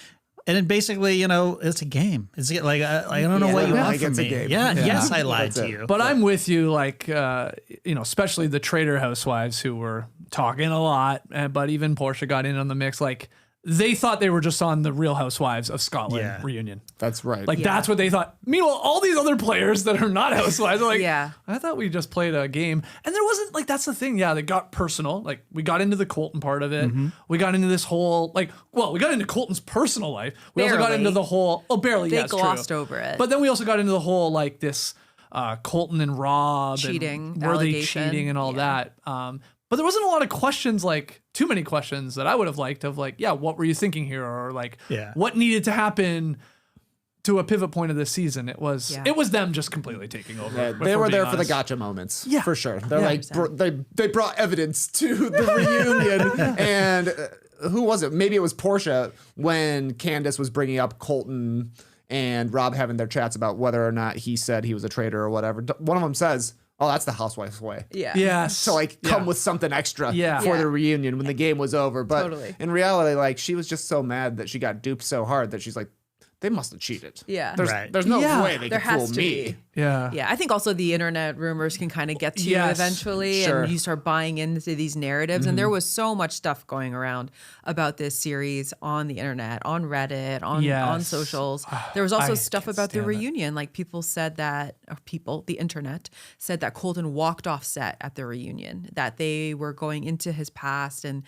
And then basically, you know, it's a game. It's like I don't know Yeah. what you Yeah. want Like from it's a me. game. Yeah, Yeah. yes, I lied That's to it. you. But I'm with you, like, especially the traitor housewives who were talking a lot, but even Portia got in on the mix. Like, they thought they were just on the Real Housewives of Scotland Yeah. reunion. That's right. Like, that's what they thought. Meanwhile, all these other players that are not housewives are like, Yeah. I thought we just played a game. And there wasn't, like, that's the thing. Yeah, they got personal. Like, we got into the Colton part of it. We got into this whole, like, well, we got into Colton's personal life. We also got Barely. into the whole, barely, They yes, true. glossed over it. But then we also got into the whole, like, this Colton and Rob. Cheating, And were they allegation. cheating and all Yeah. that. But there wasn't a lot of questions, like, too many questions that I would have liked of, like, yeah, what were you thinking here? Or, like, Yeah. what needed to happen to a pivot point of this season? It was Yeah. them just completely taking over. Yeah, if they we're were there being for the honest. gotcha moments. Yeah. For sure. They're Yeah. like, they brought evidence to the reunion. And who was it? Maybe it was Portia when Candace was bringing up Colton and Rob having their chats about whether or not he said he was a traitor or whatever. One of them says, oh, that's the housewife's way. Yeah. Yes. So like come Yeah. with something extra Yeah. for Yeah. the reunion when the game was over. But Totally. in reality, like she was just so mad that she got duped so hard that she's like, they must have cheated. Yeah. Right. There's no Yeah. way they There could fool has to me. be. Yeah. Yeah, I think also the internet rumors can kind of get to you Yes, eventually, sure. and you start buying into these narratives. And there was so much stuff going around about this series on the internet, on Reddit, on Yes. socials. There was also I stuff can't about the stand that. reunion. Like people said that, or people, the internet said that Colton walked off set at the reunion, that they were going into his past and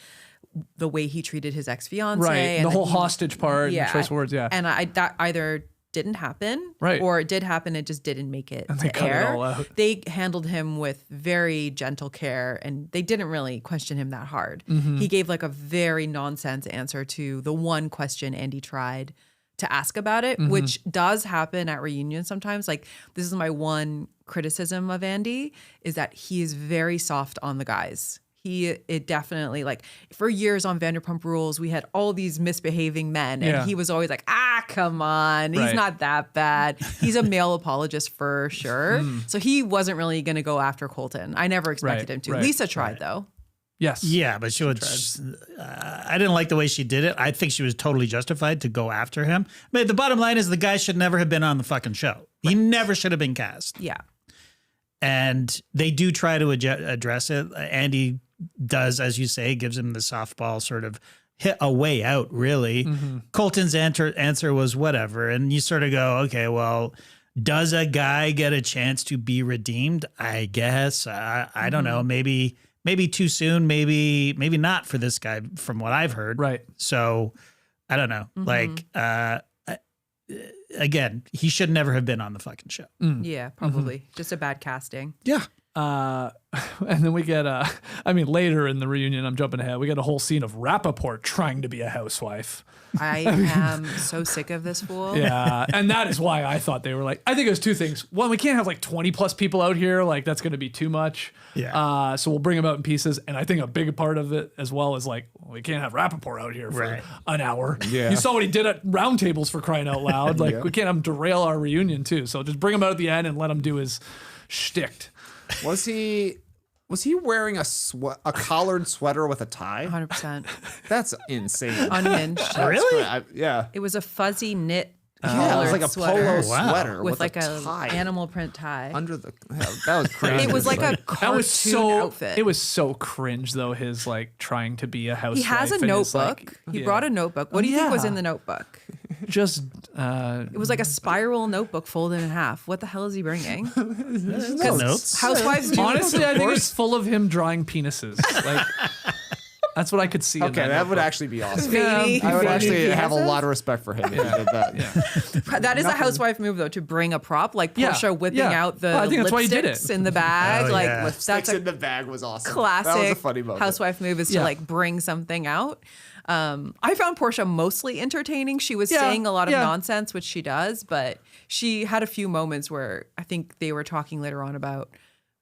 the way he treated his ex-fiance. Right. And The that whole he- hostage part and choice words. Yeah. And that either didn't happen, Right. or it did happen, it just didn't make it they to cut it air. all out. They handled him with very gentle care, and they didn't really question him that hard. Mm-hmm. He gave like a very nonsense answer to the one question Andy tried to ask about it, Mm-hmm. which does happen at reunions sometimes. Like, this is my one criticism of Andy, is that he is very soft on the guys. It definitely, like, for years on Vanderpump Rules, we had all these misbehaving men, and Yeah. he was always like, come on, he's Right. not that bad. He's a male apologist for sure. So he wasn't really going to go after Colton. I never expected Right, him to. right, Lisa tried, though. Yes. Yeah, but she was. I didn't like the way she did it. I think she was totally justified to go after him. But the bottom line is the guy should never have been on the fucking show. He never should have been cast. Yeah. And they do try to address it. Andy does, as you say, gives him the softball sort of hit a way out, really. Colton's answer was whatever. And you sort of go, okay, well, does a guy get a chance to be redeemed? I guess. I don't know. Maybe too soon. Maybe not for this guy from what I've heard. Right. So I don't know. Like, again, he should never have been on the fucking show. Yeah, probably. Just a bad casting. Yeah. And then we get, later in the reunion, I'm jumping ahead, we get a whole scene of Rapaport trying to be a housewife. I am so sick of this fool. Yeah. And that is why I thought they were like, I think it was two things. One, we can't have like 20 plus people out here. Like, that's going to be too much. Yeah. So we'll bring them out in pieces. And I think a big part of it as well is like, we can't have Rapaport out here for Right. an hour. Yeah. You saw what he did at roundtables, for crying out loud. Like, we can't have him derail our reunion too. So just bring him out at the end and let him do his shtick. Was he wearing a collared sweater with a tie? 100%. That's insane. Unhinged. That's Really? great. Yeah. It was a fuzzy knit Yeah, it was like a sweater. polo Wow. sweater with like a a tie animal print tie. under the. That was crazy. It was like a That cartoon was so. outfit. It was so cringe though. His like trying to be a housewife. He has a and his, notebook. like, He yeah. brought a notebook. What do you think was yeah. in the notebook? Just. It was like a spiral notebook folded in half. What the hell is he bringing? Notes. Housewives do. Honestly, I think it's full of him drawing penises. Like, that's what I could see. in Okay, that notebook. would actually be awesome. Veiny- I would veiny actually have a penises? lot of respect for him if he did that. That is a housewife move, though, to bring a prop like Yeah, Portia whipping yeah. out the Well, I think that's why he did it. lipsticks in the bag. Oh, like yeah. that's Sticks a in the bag was awesome. classic That was a funny moment. housewife move is Yeah. to like bring something out. I found Portia mostly entertaining. She was Yeah, saying a lot of yeah. nonsense, which she does, but she had a few moments where I think they were talking later on about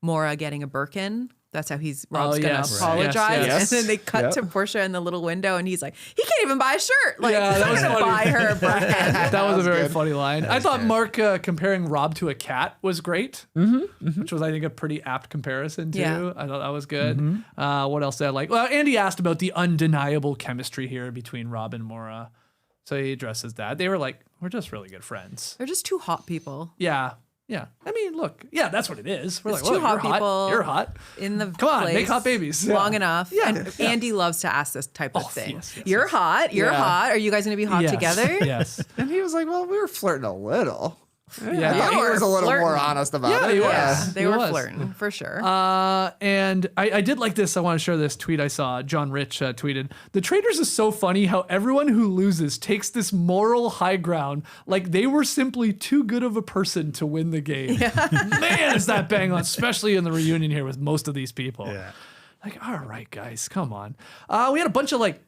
Maura getting a Birkin. That's how Rob's gonna yes. apologize. Right. Yes. And then they cut Yep. to Portia in the little window and he's like, he can't even buy a shirt. Like, Yeah, that I'm was gonna funny. buy her a Birkin. That was a was very good. funny line. I thought Mark comparing Rob to a cat was great, which was, I think, a pretty apt comparison, too. Yeah. I thought that was good. What else did I like? Well, Andy asked about the undeniable chemistry here between Rob and Maura. So he addresses that. They were like, we're just really good friends. They're just two hot people Yeah. Yeah. I mean, look, yeah, that's what it is. We're It's like, two well, hot you're people. You're hot. in the Come on, place make hot babies. long Yeah. enough. Yeah. And Andy loves to ask this type of Oh, thing. yes, You're yes. hot. You're Yeah. hot. Are you guys going to be hot Yes. together? Yes. And he was like, well, we were flirting a little. Yeah. I thought he They were was a little more flirting. honest about Yeah, it. he was. Yeah, they He were was. flirting for sure. And I did like this. I want to share this tweet I saw. John Rich tweeted, "The Traitors is so funny how everyone who loses takes this moral high ground like they were simply too good of a person to win the game." Man, is that bang on, especially in the reunion here with most of these people. Yeah. Like, all right, guys, come on. We had a bunch of like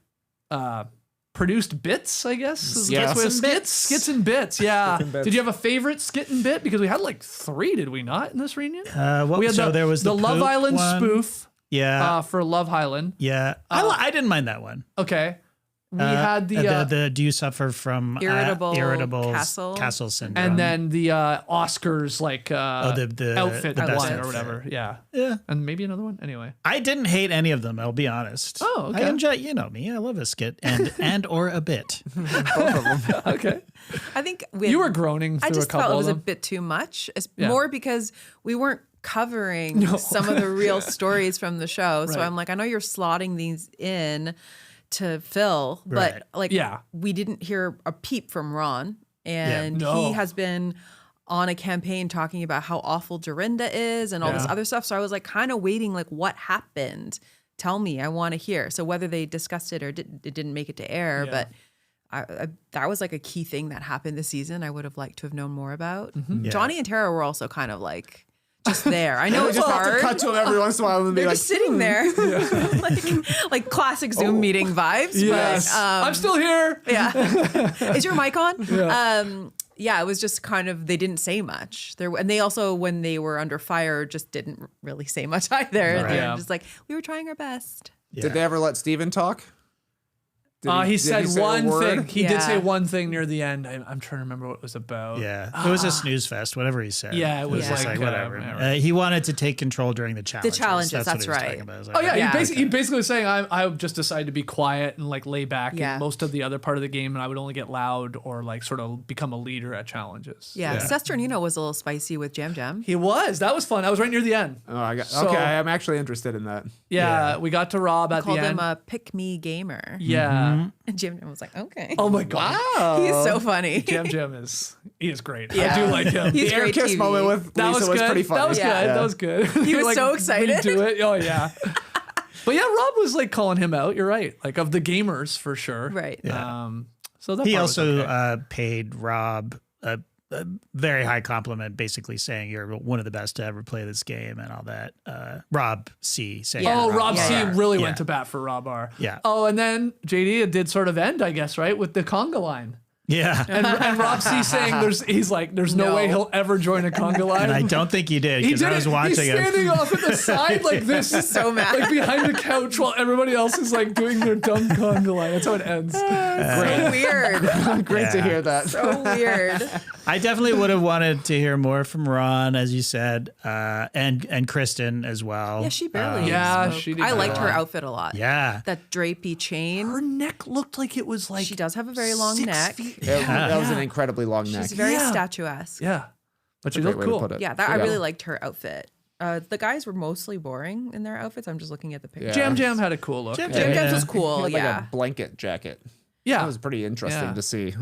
produced bits, I guess. is the Skits best way to- and bits. Skits and bits, yeah. and bits. Did you have a favorite skit and bit? Because we had like 3, did we not, in this reunion? We had there was the Love poop Island one. spoof Yeah. for Love Island. Yeah. I didn't mind that one. Okay. We had the do you suffer from Irritable irritable castle syndrome? and then the Oscars like the outfit the best one or outfit. whatever. Yeah. Yeah. And maybe another one. Anyway. I didn't hate any of them. I'll be honest. Oh, okay. I enjoy. You know me. I love a skit and or a bit. Okay. I think You were groaning through I just a couple felt it was of a them. bit too much. It's Yeah. more because we weren't covering some of the real stories from the show. So Right. I'm like, I know you're slotting these in to fill, but Right. like, Yeah. we didn't hear a peep from Ron, and No. he has been on a campaign talking about how awful Dorinda is and all this Yeah. other stuff. So I was like, kind of waiting, like, what happened? Tell me, I want to hear. So whether they discussed it or it didn't make it to air, Yeah. but I, that was like a key thing that happened this season. I would have liked to have known more about. Mm-hmm. Yeah. Johnny and Tara were also kind of like just there. I know it's Just have to hard. cut to him every once in a while and be They're like, just sitting there, like classic Zoom meeting vibes. Yes. But, I'm still here. yeah. Is your mic on? Yeah, it was just kind of, they didn't say much. And they also, when they were under fire, just didn't really say much either. Right. They Yeah. were just like, we were trying our best. did they ever let Steven talk? Did He said say a one word? thing. He did Yeah. say one thing near the end. I'm trying to remember what it was about. Yeah. It was a snooze fest. Whatever he said. Yeah, it was just like, whatever. yeah, right. He wanted to take control during the challenges. challenges, That's what that's he was right. talking about. I was like, Oh yeah, Yeah. he basically was saying I just decided to be quiet and like lay back Yeah. in most of the other part of the game, and I would only get loud or like sort of become a leader at challenges. Yeah. Sesternino was a little spicy with Jam Jam. He was. That was fun. I was right near the end. Oh, So- okay, I'm actually interested in that. Yeah, we got to Rob at Called the him end. a pick me gamer. Yeah. And Jam Jam was like, okay. Oh my god. He's so funny. Jam Jam is great. Yeah. I do like him. He's The air great kiss TV. moment with That Lisa was was good. pretty funny. That was Yeah. good. That was good. He was so excited. Do it. Oh yeah. But yeah, Rob was like calling him out. You're right. Like of the gamers for sure. Right. So that He part was also okay. paid Rob a very high compliment, basically saying you're one of the best to ever play this game and all that. Rob C. saying Yeah. Oh, that. Rob C really Yeah. went to bat for Rob R. Yeah. Oh, and then JD, it did sort of end, I guess, right, with the conga line. Yeah. And Rob C saying there's no No. way he'll ever join a conga line. And I don't think he did He because did I was it. watching He's it. standing off at the side like this, so mad. like behind the couch, while everybody else is like doing their dumb conga line. That's how it ends. So weird. Great to Yeah. hear that. So weird. I definitely would have wanted to hear more from Ron, as you said, and Kristen as well. Yeah, she barely. Yeah, spoke. she did I not liked a her lot. outfit a lot. Yeah. That drapey chain. Her neck looked like it was like She does have a very long 6 neck. feet That was an incredibly long neck. She's very statuesque. Yeah. But she Great looked way to cool. put it. Yeah, I really liked her outfit. The guys were mostly boring in their outfits. I'm just looking at the picture. Yeah. Jam had a cool look. Jam Jam's was cool. He had Yeah. like a blanket jacket. Yeah. That was pretty interesting Yeah. to see.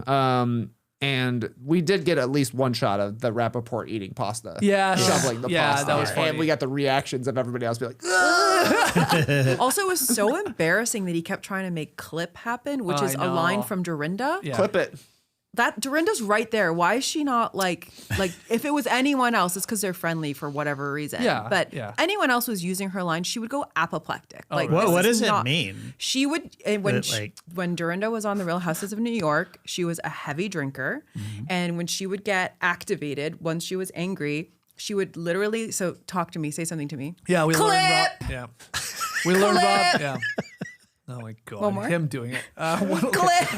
And we did get at least one shot of the Rapaport eating pasta. Yeah. Shoveling the pasta. that was funny. And we got the reactions of everybody else be like, "Ugh." Also, it was so embarrassing that he kept trying to make clip happen, which I is a line know. from Dorinda. Yeah. Clip it. That Dorinda's right there. Why is she not like if it was anyone else, it's because they're friendly for whatever reason. Yeah, But yeah. anyone else was using her line, she would go apoplectic. Like, What, this what is does it not- mean? She would when That, like- when Dorinda was on the Real Houses of New York, she was a heavy drinker, and when she would get activated, once she was angry, she would literally talk to me, say something to me. Yeah, we learned Rob. Clip! Yeah. We learned Rob. Yeah. Oh my God. One more? Him doing it. Clip!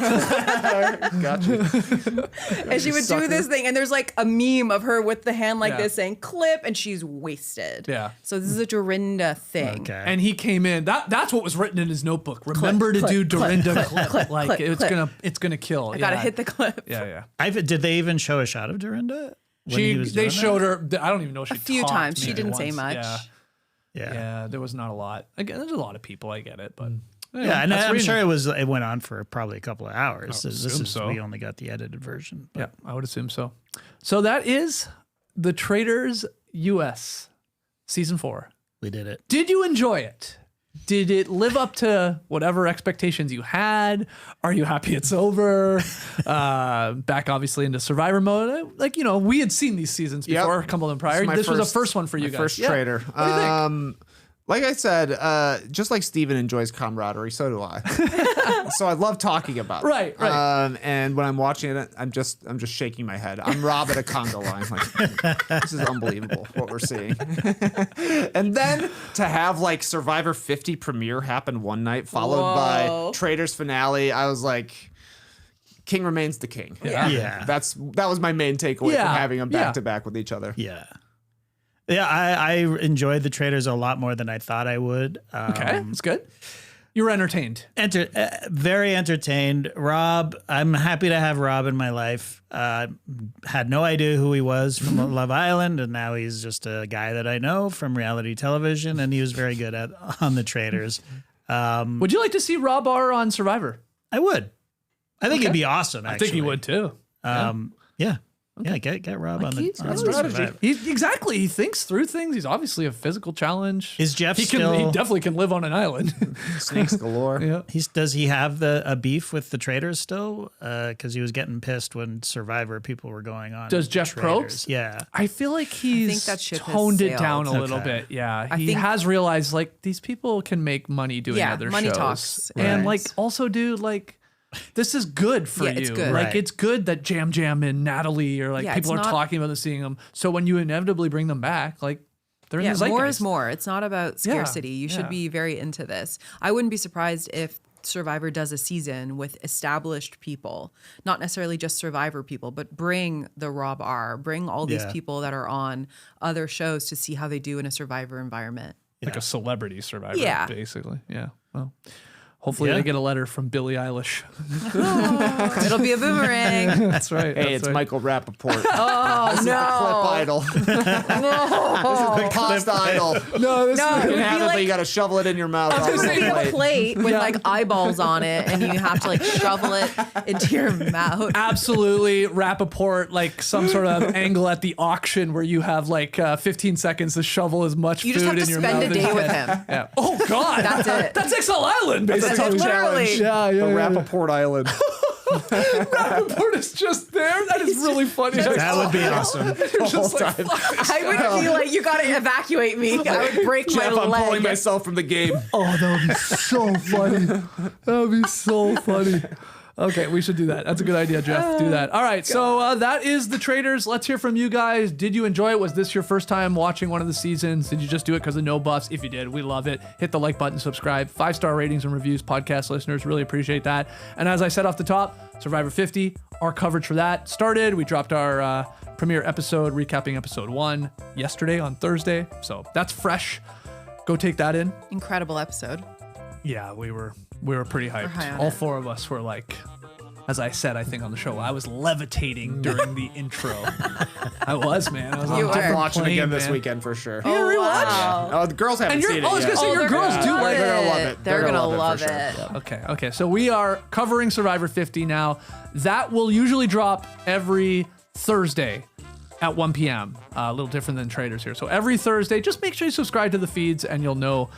Gotcha. And she would do this thing, and there's like a meme of her with the hand like Yeah. this saying clip, and she's wasted. Yeah. So this is a Dorinda thing. Okay. And he came in. That's what was written in his notebook. Remember to do Dorinda clip. Like clip, it's clip. it's gonna kill. I gotta hit the clip. Yeah, yeah. Did they even show a shot of Dorinda? when he was They doing showed that? her. I don't even know if she A few talked times. She maybe didn't say once. much. Yeah. Yeah. Yeah, there was not a lot. Again, there's a lot of people. I get it, but anyway, Yeah, and that's I'm reading. sure it went on for probably a couple of hours. assume so. We only got the edited version. Yeah, I would assume so. So that is the Traitors US season 4. We did it. Did you enjoy it? Did it live up to whatever expectations you had? Are you happy it's over? Back obviously into Survivor mode. Like, we had seen these seasons Yep. before, a couple of them prior. My This was a first one for you my guys. First Yeah. Traitor. What do you think? Like I said, just like Steven enjoys camaraderie, so do I. So I love talking about it. Right. And when I'm watching it, I'm just shaking my head. I'm Rob at a conga line. Like, this is unbelievable what we're seeing. And then to have like Survivor 50 premiere happen one night, followed by Traitors finale, I was like, King remains the king. Yeah. That was my main takeaway Yeah. from having them Yeah. back to back with each other. Yeah. Yeah, I enjoyed the Traitors a lot more than I thought I would. Okay, that's good. You were entertained. Very entertained. Rob, I'm happy to have Rob in my life. Had no idea who he was from Love Island, and now he's just a guy that I know from reality television, and he was very good on the Traitors. Would you like to see Rob R on Survivor? I would. I think it'd be awesome, actually. I think he would too. Yeah. Yeah, get Rob on the He's got Survivor. strategy. Exactly. He thinks through things. He's obviously a physical challenge. Is Jeff He still? definitely can live on an island. Snakes galore. Yeah. Does he have a beef with the Traitors still? Because he was getting pissed when Survivor people were going on. Does Jeff Traitors. Probst? Yeah. I feel like he's that ship has toned it sailed. down a little Okay. bit. Yeah. I He think- has realized like these people can make money doing Yeah, other money shows. talks. And Right. like also, dude, like this is good for Yeah, you. it's good. Like Right. it's good that Jam and Natalie or like Yeah, people are it's not- talking about this, seeing them. So when you inevitably bring them back, like they're in Yeah, the zeitgeist. more is more. It's not about scarcity. You should yeah. be very into this. I wouldn't be surprised if Survivor does a season with established people, not necessarily just Survivor people, but bring the Rob R, bring all these Yeah. people that are on other shows to see how they do in a Survivor environment. Like a celebrity Survivor, Yeah. basically. Yeah. Well, hopefully Yeah. they get a letter from Billie Eilish. It'll be a boomerang. That's right. Hey, it's Michael Rapaport. Oh, This is the clip idol. This is the pasta idol. No, this No, You it can would have be it, but like you got to shovel it in your mouth. off it the would be a plate. plate with like eyeballs on it, and you have to like shovel it into your mouth. absolutely Rapaport, like some sort of angle at the auction where you have like 15 seconds to shovel as much You food just have to in your spend mouth. a day as- with him. Yeah. Oh God, That's it. That's XL Island, It's a basically. tough challenge. Literally. Yeah, The yeah. Rapaport Island. Rapaport is just there. That is really funny. That would be awesome. You're just like, fuck. I would be like, you gotta evacuate me. I would break Jeff, my I'm leg. pulling myself from the game. Oh, that would be so funny. That would be so funny. Okay, we should do that. That's a good idea, Jeff. Do that. All right, so that is the Traitors. Let's hear from you guys. Did you enjoy it? Was this your first time watching one of the seasons? Did you just do it because of no buffs? If you did, we love it. Hit the like button, subscribe, 5-star ratings and reviews, podcast listeners. Really appreciate that. And as I said off the top, Survivor 50, our coverage for that started. We dropped our premiere episode, recapping episode 1 yesterday on Thursday. So that's fresh. Go take that in. Incredible episode. Yeah, we were pretty hyped. high on All it. 4 of us were like, As I said, I think on the show, I was levitating during the intro. I was, man. I was on You a were. different Watching plane, again this man. weekend for sure. Oh, wow. Oh, the girls haven't And seen it I was yet. gonna say your they're girls gonna do. love They're gonna love it. They're gonna love for sure. it. Okay. So we are covering Survivor 50 now. That will usually drop every Thursday at 1 p.m. A little different than Traitors here. So every Thursday, just make sure you subscribe to the feeds and you'll know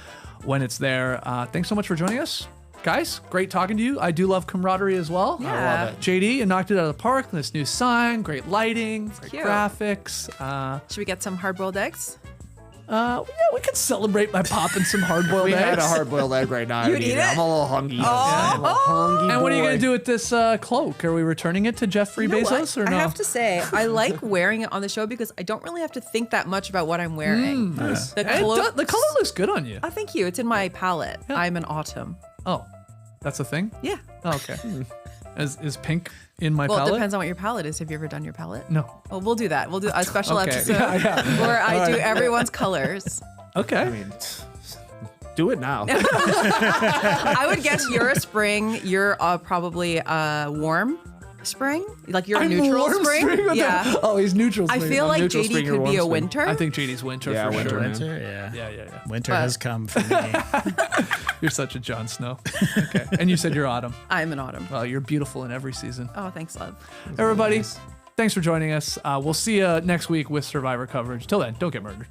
when it's there. Thanks so much for joining us. Guys, great talking to you. I do love camaraderie as well. Yeah. I love it. JD, you knocked it out of the park. This new sign, great lighting, great cute. graphics. Should we get some hard-boiled eggs? Yeah, we could celebrate by popping some hard-boiled We eggs. had a hard-boiled egg right now. You'd I'd eat eat it? I'm a little hungry. I'm a little hungry And what are you boy. going to do with this cloak? Are we returning it to Jeffrey You know Bezos what? or no? I have to say, I like wearing it on the show because I don't really have to think that much about what I'm wearing. Nice. The And clo- the color looks good on you. Oh, thank you. It's in my palette. I'm an autumn. Oh, that's a thing? Yeah. Oh, okay. Is pink in my Well, palette? it depends on what your palette is. Have you ever done your palette? No. Well, we'll do that. We'll do a special Okay. episode Yeah. where I do everyone's colors. Okay. I mean, do it now. I would guess you're a spring. You're probably a warm spring. Like you're a neutral warm spring. What the- Yeah. Oh, he's neutral I spring. feel I'm like neutral JD spring, you're could be warm a spring. winter. I think JD's winter Yeah, for winter, sure. man. Winter, yeah. Yeah. Winter But- has come for me. You're such a Jon Snow. Okay. And you said you're autumn. I'm an autumn. Well, you're beautiful in every season. Oh, thanks, love. Everybody, thanks for joining us. We'll see you next week with Survivor coverage. Till then, don't get murdered.